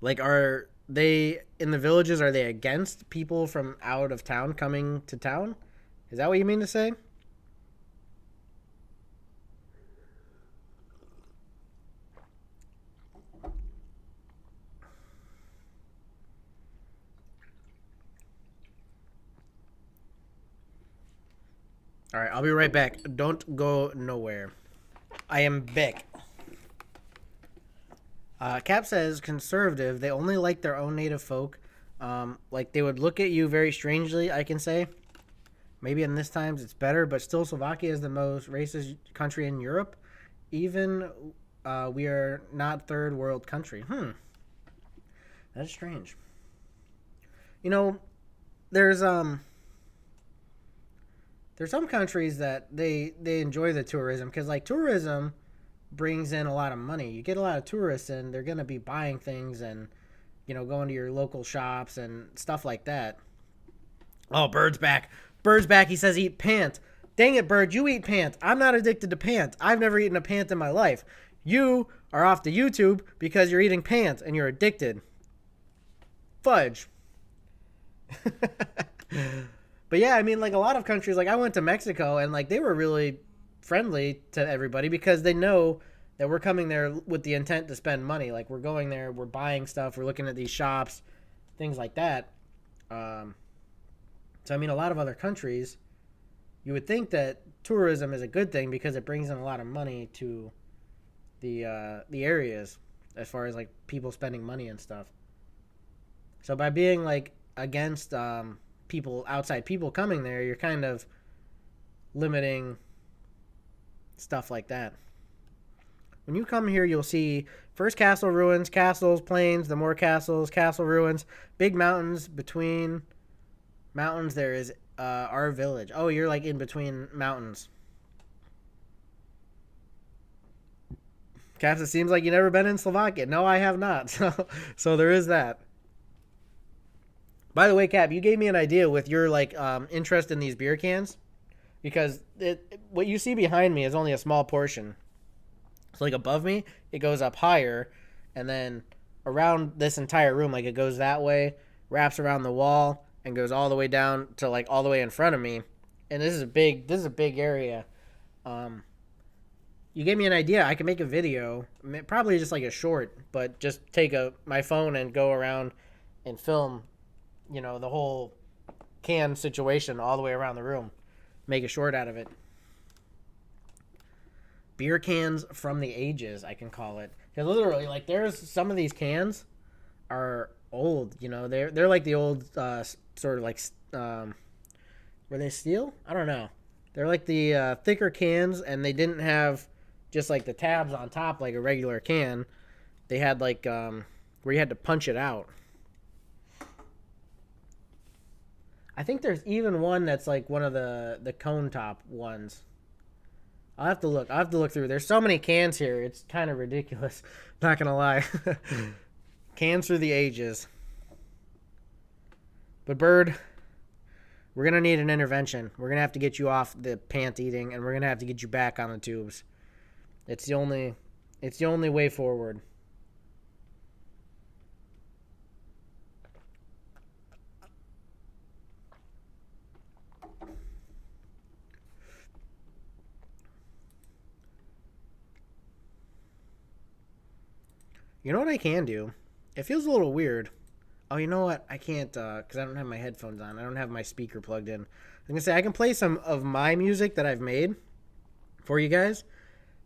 Like, are they in the villages? Are they against people from out of town coming to town? Is that what you mean to say? All right, I'll be right back. Don't go nowhere. I am back. Cap says conservative. They only like their own native folk. Like they would look at you very strangely. I can say. Maybe in this times it's better, but still Slovakia is the most racist country in Europe. Even we are not third world country. That's strange. You know, there's there's some countries that they enjoy the tourism because like tourism brings in a lot of money. You get a lot of tourists and they're gonna be buying things and going to your local shops and stuff like that. Oh, Bird's back. Bird's back. He says eat pant. Dang it, Bird, you eat pant. I'm not addicted to pant. I've never eaten a pant in my life. You are off to YouTube because you're eating pant and you're addicted. Fudge. But yeah, I mean, like a lot of countries, like I went to Mexico and like they were really friendly to everybody because they know that we're coming there with the intent to spend money. Like we're going there, we're buying stuff, we're looking at these shops, things like that. Um, so I mean, a lot of other countries, you would think that tourism is a good thing because it brings in a lot of money to the areas, as far as like people spending money and stuff. So by being like against people outside people coming there, you're kind of limiting stuff like that. When you come here, you'll see first castle ruins, castles, plains, the more castles, castle ruins, big mountains. Between mountains, there is our village. Oh, you're like in between mountains. Caps, it seems like you've never been in Slovakia. No, I have not. So there is that. By the way, Cap, you gave me an idea with your like interest in these beer cans, because what you see behind me is only a small portion. So like above me, it goes up higher, and then around this entire room, like it goes that way, wraps around the wall, and goes all the way down to like all the way in front of me. And this is a big area. Um, you gave me an idea. I can make a video, probably just like a short, but just take my phone and go around and film, the whole can situation all the way around the room. Make a short out of it. Beer cans from the ages, I can call it. Because literally, like, there's some of these cans are old. They're like the old sort of like were they steel? I don't know. They're like the thicker cans, and they didn't have just like the tabs on top like a regular can. They had like where you had to punch it out. I think there's even one that's like one of the cone top ones. I'll have to look. I'll have to look through. There's so many cans here. It's kind of ridiculous. Not gonna lie. Cans through the ages. But Bird, we're gonna need an intervention. We're gonna have to get you off the pant eating, and we're gonna have to get you back on the tubes. It's the only way forward. You know what I can do? It feels a little weird. Oh, you know what? I can't, because I don't have my headphones on. I don't have my speaker plugged in. I'm going to say I can play some of my music that I've made for you guys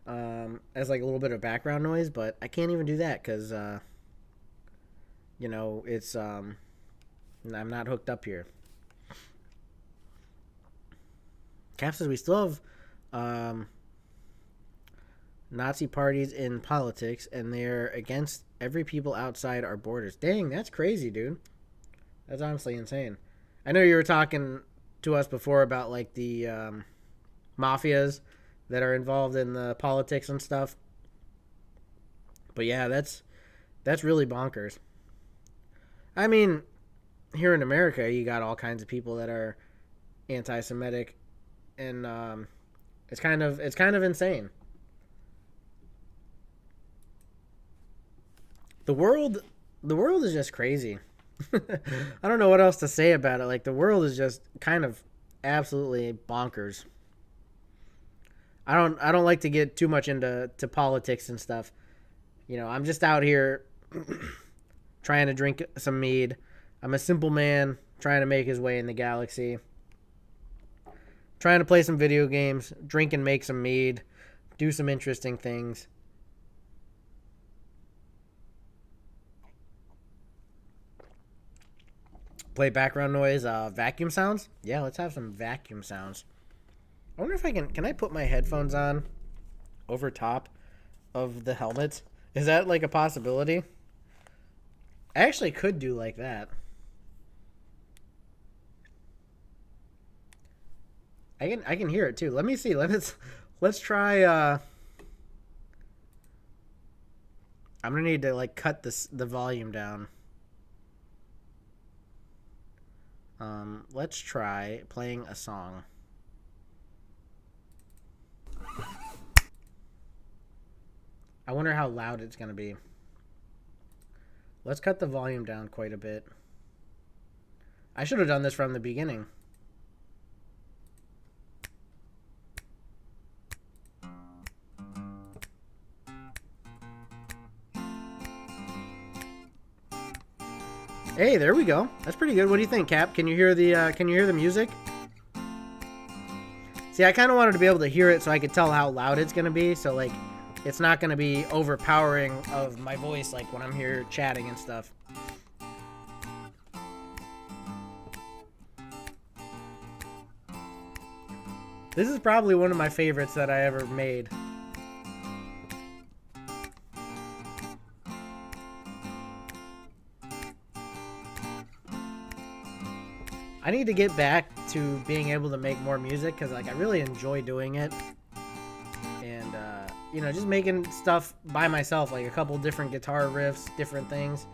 as like a little bit of background noise, but I can't even do that because, it's, I'm not hooked up here. Cap says we still have Nazi parties in politics, and they're against every people outside our borders. Dang, that's crazy, dude. That's honestly insane. I know you were talking to us before about like the mafias that are involved in the politics and stuff. But yeah, that's really bonkers. I mean, here in America, you got all kinds of people that are anti-Semitic, and it's kind of insane. The world is just crazy. I don't know what else to say about it. Like, the world is just kind of absolutely bonkers. I don't like to get too much into politics and stuff. I'm just out here trying to drink some mead. I'm a simple man trying to make his way in the galaxy. Trying to play some video games, drink and make some mead, do some interesting things. Play background noise, vacuum sounds? Yeah, let's have some vacuum sounds. I wonder if can I put my headphones on over top of the helmet? Is that like a possibility? I actually could do like that. I can hear it too. Let me see. Let's try I'm gonna need to like cut the volume down. Let's try playing a song. I wonder how loud it's going to be. Let's cut the volume down quite a bit. I should have done this from the beginning. Hey, there we go. That's pretty good. What do you think, Cap? Can you hear the music? See, I kind of wanted to be able to hear it so I could tell how loud it's gonna be. So like, it's not gonna be overpowering of my voice like when I'm here chatting and stuff. This is probably one of my favorites that I ever made. I need to get back to being able to make more music because like I really enjoy doing it, and you know, just making stuff by myself, like a couple different guitar riffs, different things,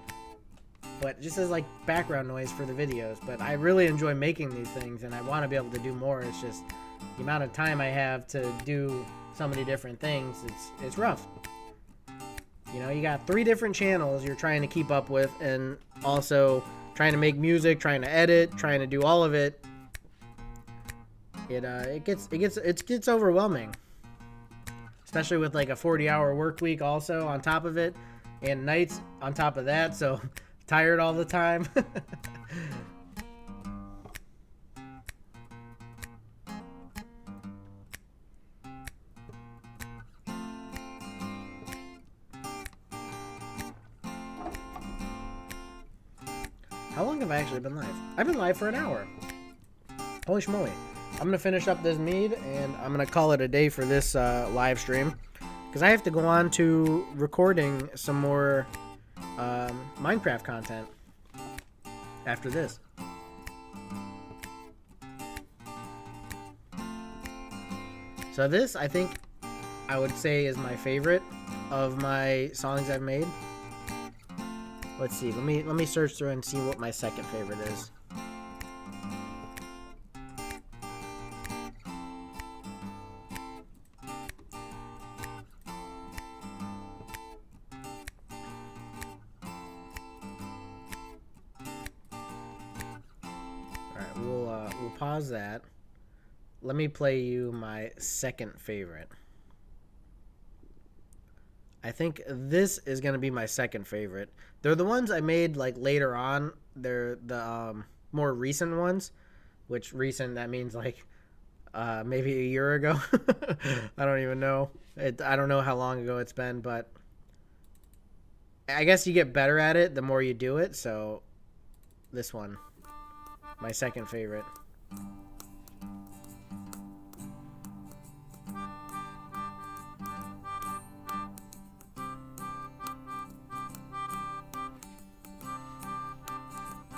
but just as like background noise for the videos. But I really enjoy making these things, and I want to be able to do more. It's just the amount of time I have to do so many different things. It's rough. You know, you got 3 different channels you're trying to keep up with, and also trying to make music, trying to edit, trying to do all of it. It gets overwhelming, especially with like a 40-hour work week also on top of it, and nights on top of that. So tired all the time. How long have I actually been live? I've been live for an hour. Holy schmoly. I'm going to finish up this mead, and I'm going to call it a day for this live stream, because I have to go on to recording some more Minecraft content after this. So this, I think, I would say is my favorite of my songs I've made. Let's see. Let me search through and see what my second favorite is. All right, we'll pause that. Let me play you my second favorite. I think this is going to be my second favorite. They're the ones I made like later on. They're the more recent ones, which recent, that means like maybe a year ago. I don't even know. I don't know how long ago it's been, but I guess you get better at it the more you do it. So this one, my second favorite.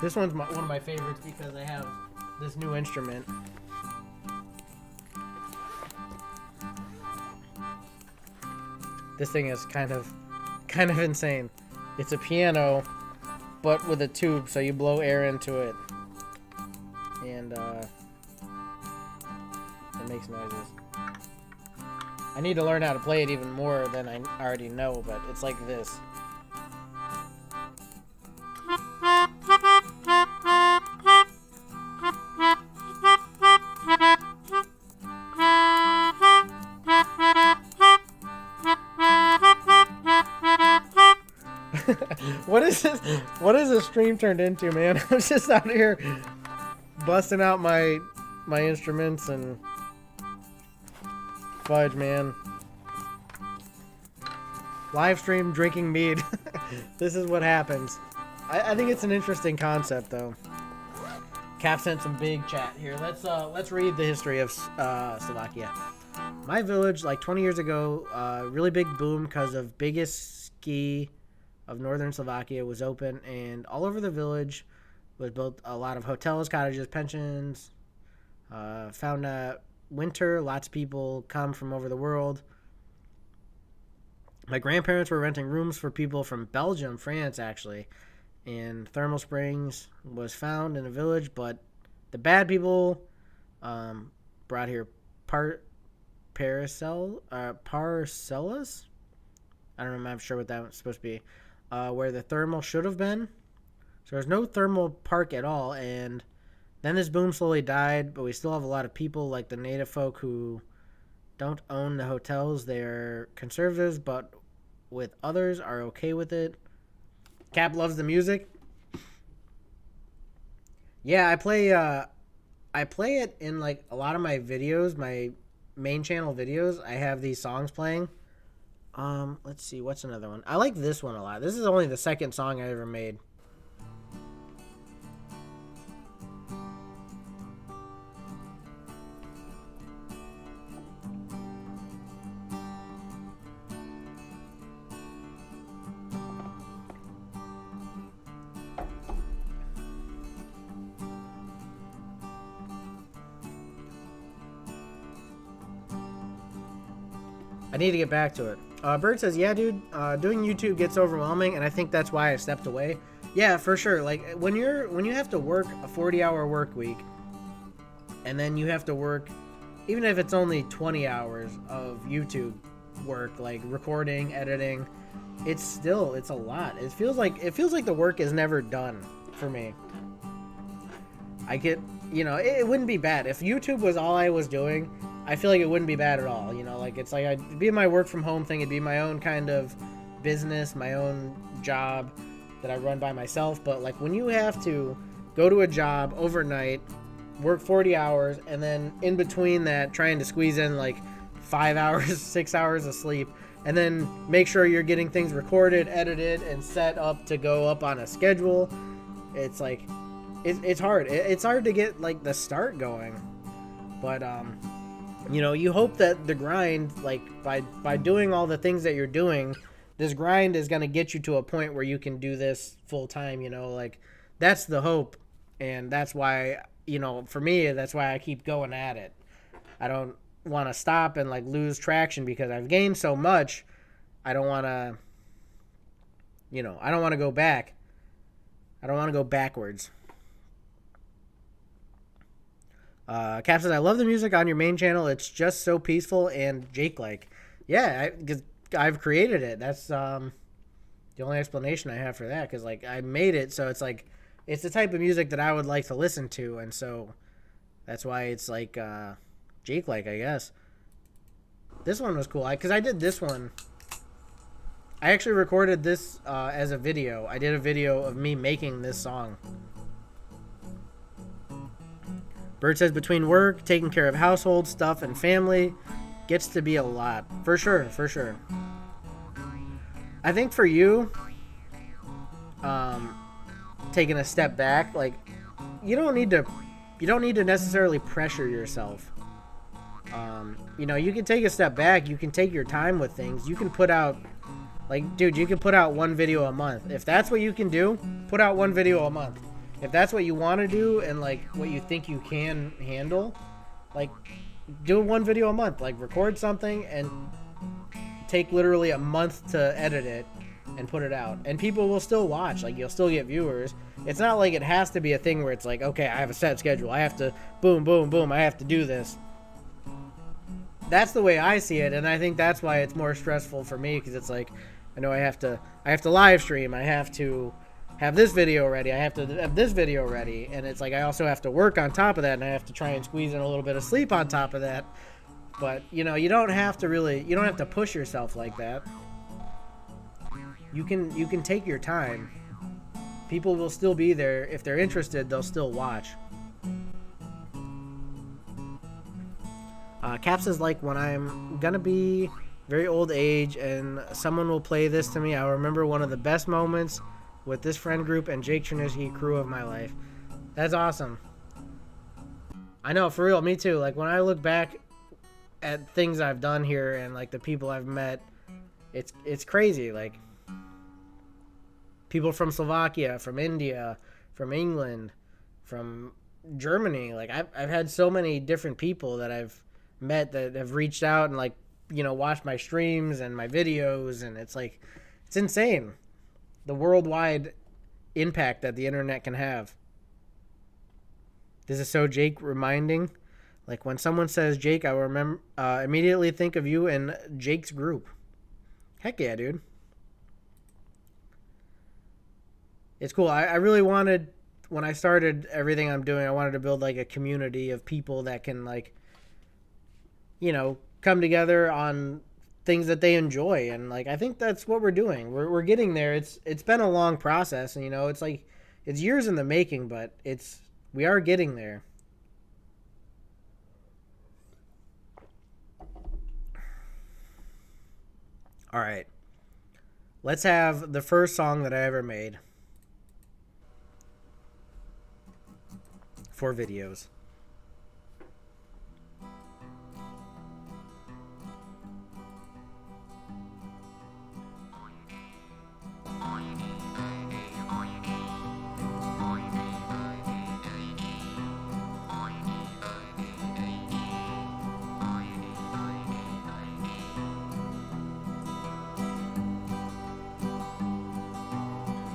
This one's one of my favorites because I have this new instrument. This thing is kind of insane. It's a piano, but with a tube, so you blow air into it, and it makes noises. I need to learn how to play it even more than I already know, but it's like this. What is this? What is this stream turned into, man? I'm just out here busting out my instruments and fudge, man. Live stream drinking mead. This is what happens. I think it's an interesting concept, though. Cap sent some big chat here. Let's read the history of Slovakia. My village, like 20 years ago, really big boom because of biggest ski of northern Slovakia was open, and all over the village was built a lot of hotels, cottages, pensions. Found that winter, lots of people come from over the world. My grandparents were renting rooms for people from Belgium, France, actually, and thermal springs was found in the village, but the bad people brought here parcellas. I don't know, I'm not sure what that was supposed to be. Where the thermal should have been. So there's no thermal park at all, and then this boom slowly died, but we still have a lot of people like the native folk who don't own the hotels. They're conservatives, but with others are okay with it. Cap loves the music. Yeah, I play it in like a lot of my videos, my main channel videos. I have these songs playing. Let's see, what's another one? I like this one a lot. This is only the second song I ever made. I need to get back to it. Bird says, yeah, dude, doing YouTube gets overwhelming, and I think that's why I stepped away. Yeah, for sure. Like when you have to work a 40-hour work week, and then you have to work, even if it's only 20 hours of YouTube work, like recording, editing, it's a lot. It feels like the work is never done for me. I get, it wouldn't be bad if YouTube was all I was doing. I feel like it wouldn't be bad at all. Like it's like it'd be my work from home thing. It'd be my own kind of business, my own job that I run by myself. But like when you have to go to a job overnight, work 40 hours, and then in between that trying to squeeze in like 5 hours, 6 hours of sleep, and then make sure you're getting things recorded, edited, and set up to go up on a schedule. It's like, it's hard. It's hard to get like the start going. But, you hope that the grind, like by doing all the things that you're doing, this grind is going to get you to a point where you can do this full time, like that's the hope. And that's why, for me, that's why I keep going at it. I don't want to stop and like lose traction because I've gained so much. I don't want to, I don't want to go back. I don't want to go backwards. Cap says, I love the music on your main channel. It's just so peaceful and Jake-like. Yeah, because I've created it. That's the only explanation I have for that. Because like I made it, so it's like it's the type of music that I would like to listen to, and so that's why it's like Jake-like, I guess. This one was cool because I did this one. I actually recorded this as a video. I did a video of me making this song. Bird says, between work, taking care of household stuff, and family, gets to be a lot. For sure, for sure. I think for you, taking a step back, like, you don't need to necessarily pressure yourself. You can take a step back. You can take your time with things. You can put out, like, dude, you can put out one video a month. If that's what you can do, put out one video a month. If that's what you want to do and like what you think you can handle, like do one video a month, like record something and take literally a month to edit it and put it out, and people will still watch. Like you'll still get viewers. It's not like it has to be a thing where it's like, okay, I have a set schedule, I have to boom boom boom, I have to do this. That's the way I see it, and I think that's why it's more stressful for me, because it's like I know I have to live stream, I have to have this video ready, I have to have this video ready, and it's like I also have to work on top of that, and I have to try and squeeze in a little bit of sleep on top of that. But you don't have to push yourself like that. You can take your time. People will still be there. If they're interested, they'll still watch. Caps is like, when I'm gonna be very old age and someone will play this to me, I remember one of the best moments with this friend group and Jake Chernisky crew of my life. That's awesome. I know, for real, me too. Like when I look back at things I've done here and like the people I've met, it's crazy. Like people from Slovakia, from India, from England, from Germany. Like I've had so many different people that I've met that have reached out and like, watched my streams and my videos, and it's like, it's insane. The worldwide impact that the internet can have. This is so Jake reminding. Like when someone says Jake, I will remember immediately think of you and Jake's group. Heck yeah, dude. It's cool. I really wanted, when I started everything I'm doing, I wanted to build like a community of people that can like, come together on things that they enjoy, and like I think that's what we're doing. We're getting there. It's been a long process, and it's like it's years in the making, but We are getting there. All right. Let's have the first song that I ever made for videos.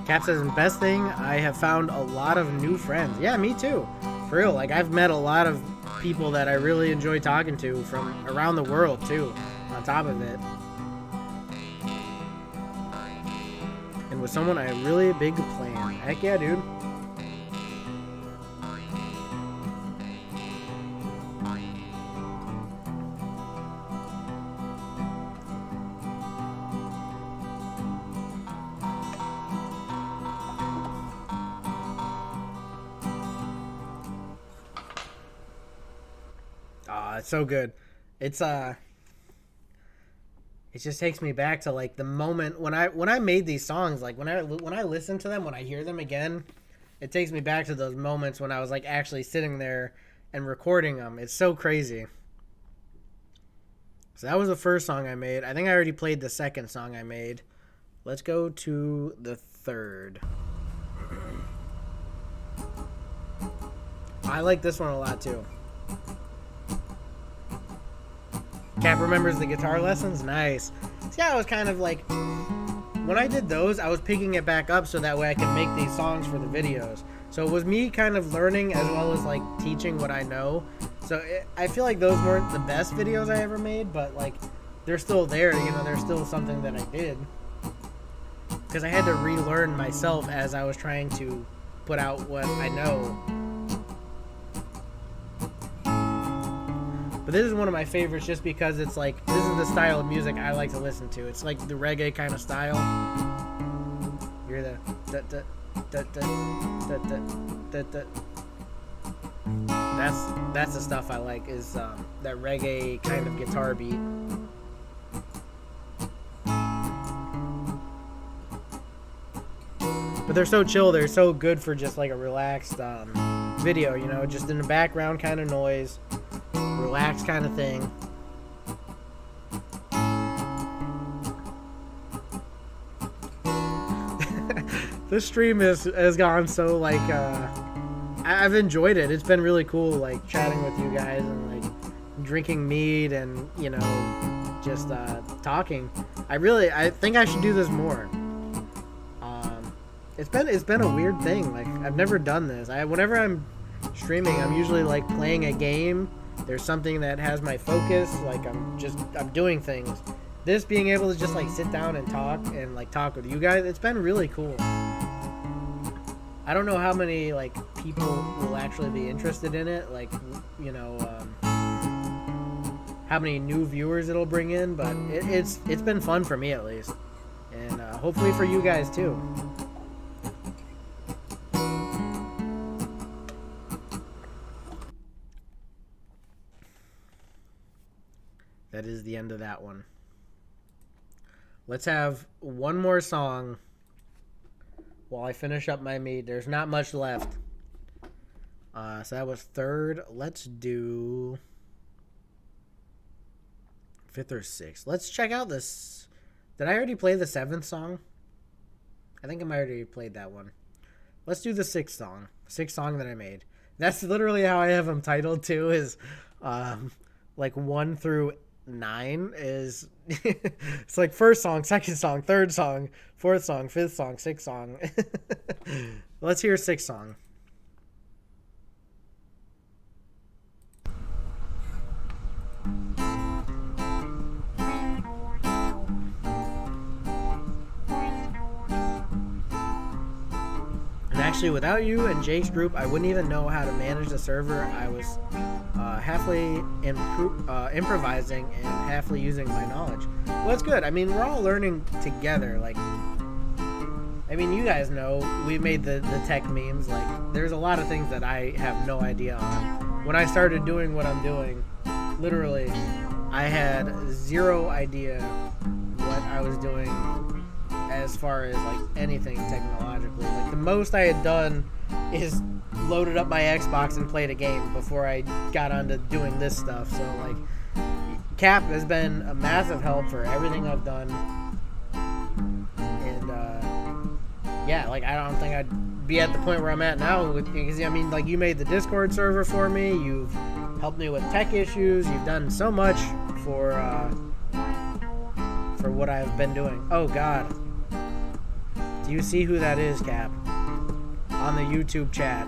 Cap says, best thing, I have found a lot of new friends. Yeah, me too. For real, like I've met a lot of people that I really enjoy talking to from around the world too, on top of it. And with someone I have really big plan. Heck yeah, dude. It's so good. It's it just takes me back to like the moment when I made these songs. Like when I listen to them, when I hear them again, it takes me back to those moments when I was like actually sitting there and recording them. It's so crazy. So that was the first song I made. I think I already played the second song I made. Let's go to the third. I like this one a lot too. Cap remembers the guitar lessons? Nice. See, I was kind of like, when I did those, I was picking it back up so that way I could make these songs for the videos. So it was me kind of learning as well as like teaching what I know. So I feel like those weren't the best videos I ever made, but like they're still there, you know, they're still something that I did. Because I had to relearn myself as I was trying to put out what I know. But this is one of my favorites just because it's like, this is the style of music I like to listen to. It's like the reggae kind of style. You're the that's the stuff I like, is that reggae kind of guitar beat. But they're so chill, they're so good for just like a relaxed video, you know, just in the background kind of noise. Relaxed kind of thing. This stream has gone so like I've enjoyed it. It's been really cool like chatting with you guys and like drinking mead and, you know, just talking. I think I should do this more. It's been a weird thing. Like I've never done this. Whenever I'm streaming, I'm usually like playing a game. There's something that has my focus, like I'm doing things. This being able to just like sit down and talk with you guys, it's been really cool. I don't know how many like people will actually be interested in it, like, you know, how many new viewers it'll bring in, but it's been fun for me at least, and hopefully for you guys too. That is the end of that one. Let's have one more song while I finish up my mead. There's not much left. So that was third. Let's do fifth or sixth. Let's check out this. Did I already play the seventh song? I think I might have already played that one. Let's do the sixth song. Sixth song that I made. That's literally how I have them titled too, is like 1 through 9 is it's like first song, second song, third song, fourth song, fifth song, sixth song. Let's hear sixth song. And actually, without you and Jake's group, I wouldn't even know how to manage the server. I was halfly improvising and halfly using my knowledge. Well, that's good. I mean, we're all learning together. Like I mean, you guys know we made the tech memes. Like, there's a lot of things that I have no idea on. When I started doing what I'm doing, literally, I had zero idea what I was doing as far as like anything technologically. Like, the most I had done is loaded up my Xbox and played a game before I got onto doing this stuff. So like, Cap has been a massive help for everything I've done. And yeah, like, I don't think I'd be at the point where I'm at now because, I mean, like, you made the Discord server for me, you've helped me with tech issues, you've done so much for what I've been doing. Oh God, do you see who that is, Cap? On the YouTube chat.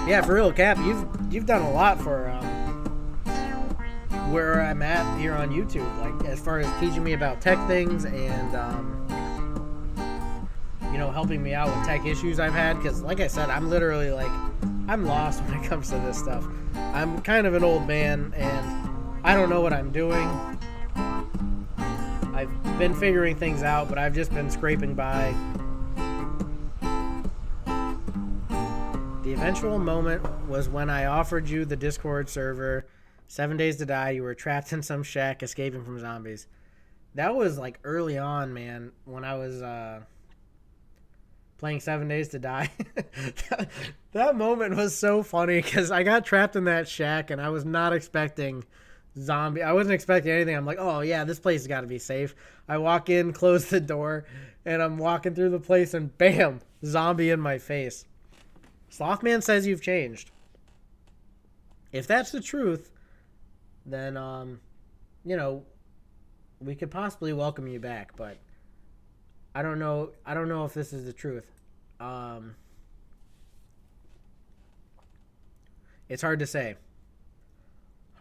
Yeah, for real, Cap, you've done a lot for where I'm at here on YouTube. Like, as far as teaching me about tech things and you know, helping me out with tech issues I've had. Because, like I said, I'm literally like, I'm lost when it comes to this stuff. I'm kind of an old man, and I don't know what I'm doing. I've been figuring things out, but I've just been scraping by. The eventual moment was when I offered you the Discord server. 7 days to die. You were trapped in some shack escaping from zombies. That was like early on, man, when I was playing 7 days to die. That moment was so funny because I got trapped in that shack and I was not expecting zombie. I wasn't expecting anything. I'm like, oh yeah, this place has got to be safe. I walk in, close the door, and I'm walking through the place and bam, zombie in my face. Slothman says you've changed. If that's the truth, then, you know, we could possibly welcome you back, but I don't know if this is the truth. It's hard to say.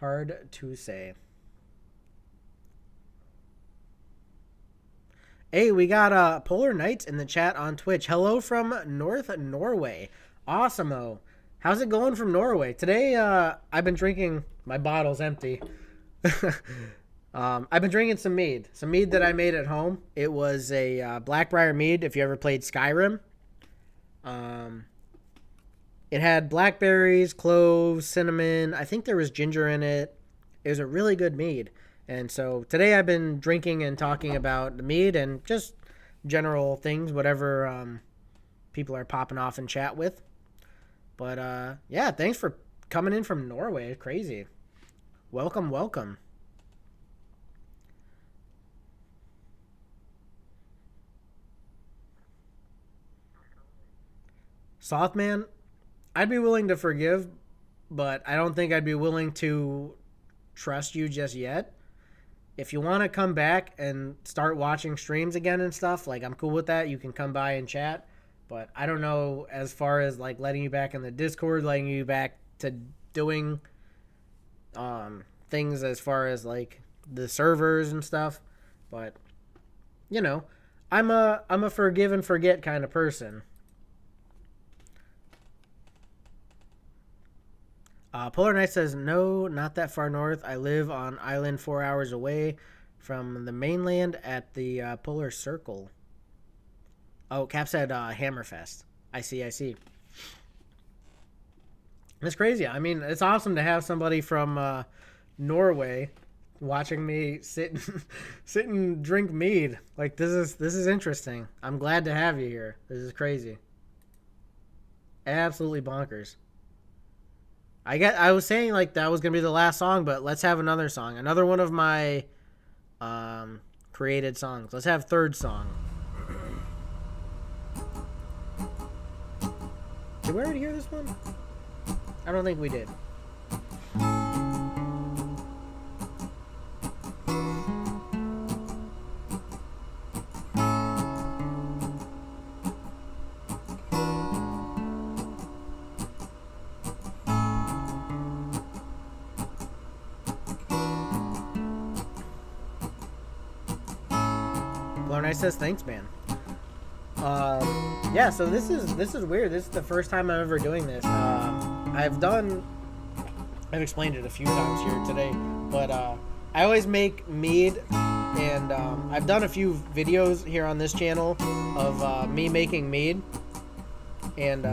Hard to say. Hey, we got Polar Knights in the chat on Twitch. Hello from North Norway. Awesome-o. How's it going from Norway? Today, I've been drinking... My bottle's empty. I've been drinking some mead. Some mead that I made at home. It was a Blackbriar mead, if you ever played Skyrim. It had blackberries, cloves, cinnamon. I think there was ginger in it. It was a really good mead. And so today I've been drinking and talking about the mead and just general things, whatever people are popping off in chat with. But yeah, thanks for coming in from Norway. It's crazy. Welcome, welcome. Slothman, I'd be willing to forgive, but I don't think I'd be willing to trust you just yet. If you want to come back and start watching streams again and stuff, like, I'm cool with that. You can come by and chat. But I don't know as far as, like, letting you back in the Discord, letting you back to doing things as far as, like, the servers and stuff. But, you know, I'm a forgive and forget kind of person. Polar Knight says, no, not that far north. I live on island 4 hours away from the mainland at the Polar Circle. Oh, Cap said Hammerfest. I see. It's crazy. I mean, it's awesome to have somebody from Norway watching me sit and drink mead. Like, this is interesting. I'm glad to have you here. This is crazy. Absolutely bonkers. I was saying, like, that was gonna be the last song, but let's have another song. Another one of my created songs. Let's have third song. Did we already hear this one? I don't think we did. Nice says thanks, man. Yeah, so this is weird. This is the first time I'm ever doing this. I've explained it a few times here today, but I always make mead, and I've done a few videos here on this channel of me making mead, and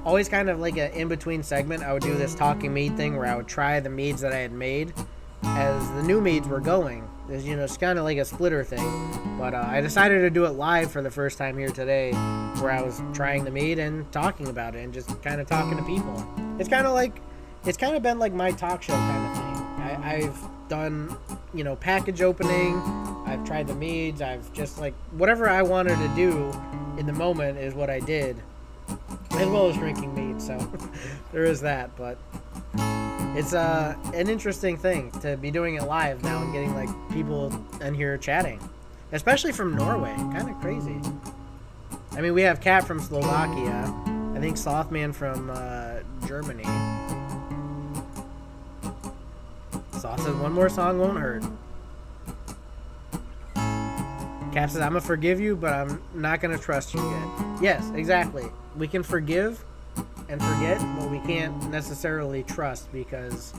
always kind of like an in-between segment, I would do this talking mead thing where I would try the meads that I had made as the new meads were going. It's kind of like a splitter thing, but I decided to do it live for the first time here today, where I was trying the mead and talking about it and just kind of talking to people. It's kind of been like my talk show kind of thing. I've done, package opening, I've tried the meads, I've just like, whatever I wanted to do in the moment is what I did, as well as drinking mead, so there is that, but it's an interesting thing to be doing it live now and getting like people in here chatting, especially from Norway. Kind of crazy. I mean, we have Kat from Slovakia. I think Slothman from Germany. Sloth says one more song won't hurt. Kat says I'm gonna forgive you, but I'm not gonna trust you yet. Yes, exactly. We can forgive and forget, but we can't necessarily trust because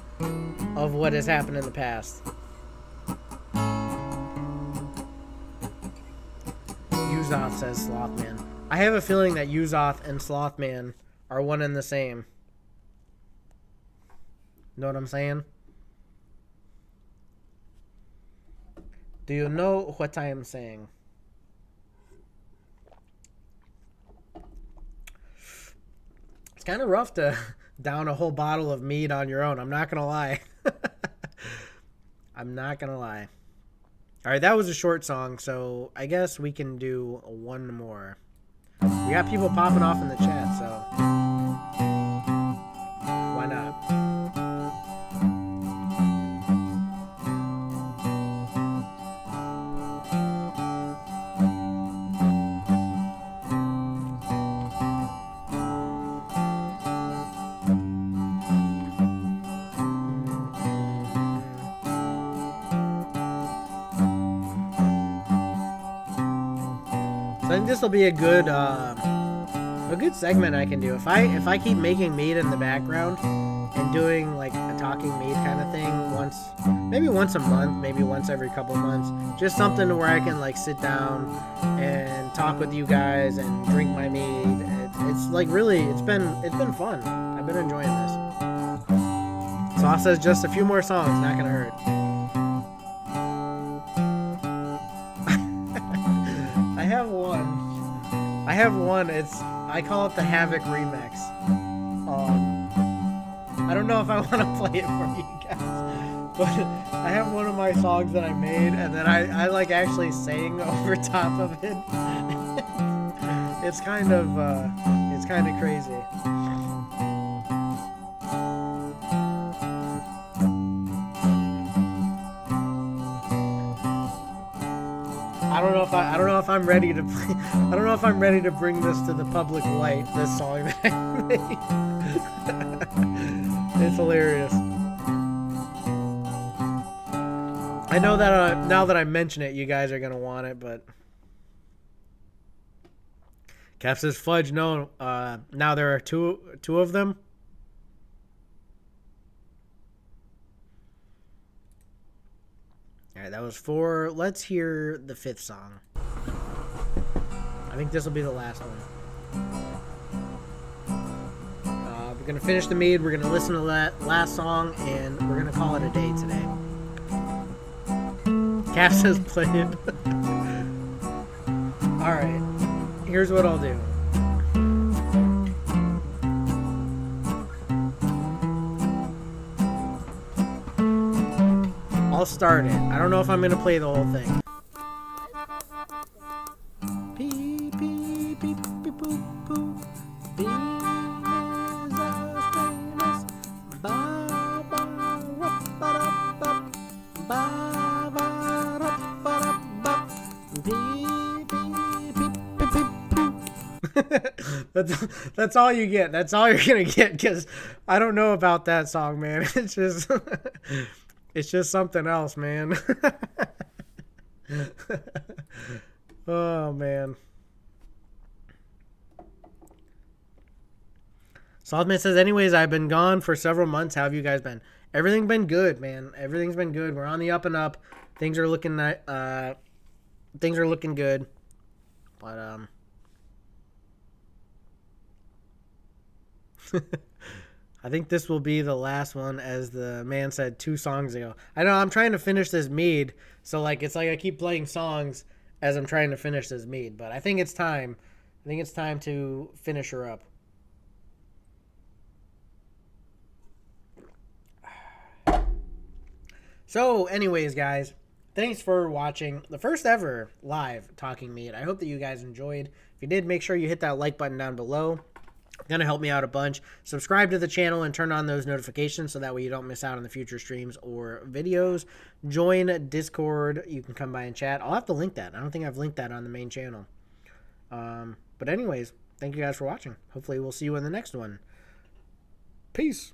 of what has happened in the past. Yuzoth says Slothman. I have a feeling that Yuzoth and Slothman are one and the same. Know what I'm saying? Do you know what I am saying? It's kind of rough to down a whole bottle of mead on your own. I'm not going to lie. I'm not going to lie. All right, that was a short song, so I guess we can do one more. We got people popping off in the chat, so why not? So I think this will be a good segment I can do. If I keep making mead in the background and doing like a talking mead kind of thing maybe once a month, maybe once every couple of months, just something where I can like sit down and talk with you guys and drink my mead. It's like really, it's been fun. I've been enjoying this. Sauce says just a few more songs, not gonna hurt. I have one. I call it the Havoc remix. I don't know if I want to play it for you guys, but I have one of my songs that I made, and then I like actually sang over top of it. It's kind of crazy. I don't know if I'm ready to play. I don't know if I'm ready to bring this to the public light. This song that I made. It's hilarious. I know that now that I mention it, you guys are gonna want it, but Cap says fudge. No, now there are two of them. All right, that was 4. Let's hear the 5th song. I think this will be the last one. We're going to finish the mead. We're going to listen to that last song, and we're going to call it a day today. Cap says play it. All right, here's what I'll do. I'll start it. I don't know if I'm going to play the whole thing. Beep, beep, beep, beep, boop, boop. Beep is a famous. Ba, ba, rup, ba, da, ba. Ba, ba, rup, ba, da, ba. Beep, beep, beep, beep, boop. That's all you get. That's all you're going to get, because I don't know about that song, man. It's just... It's just something else, man. Oh, man. Saltman says, anyways, I've been gone for several months. How have you guys been? Everything's been good, man. Everything's been good. We're on the up and up. Things are looking good. But I think this will be the last one, as the man said 2 songs ago. I know I'm trying to finish this mead, so like it's like I keep playing songs as I'm trying to finish this mead. But I think it's time. I think it's time to finish her up. So, anyways, guys, thanks for watching the first ever live Talking Mead. I hope that you guys enjoyed. If you did, make sure you hit that like button down below. It's going to help me out a bunch. Subscribe to the channel and turn on those notifications so that way you don't miss out on the future streams or videos. Join Discord. You can come by and chat. I'll have to link that. I don't think I've linked that on the main channel. But anyways, thank you guys for watching. Hopefully we'll see you in the next one. Peace.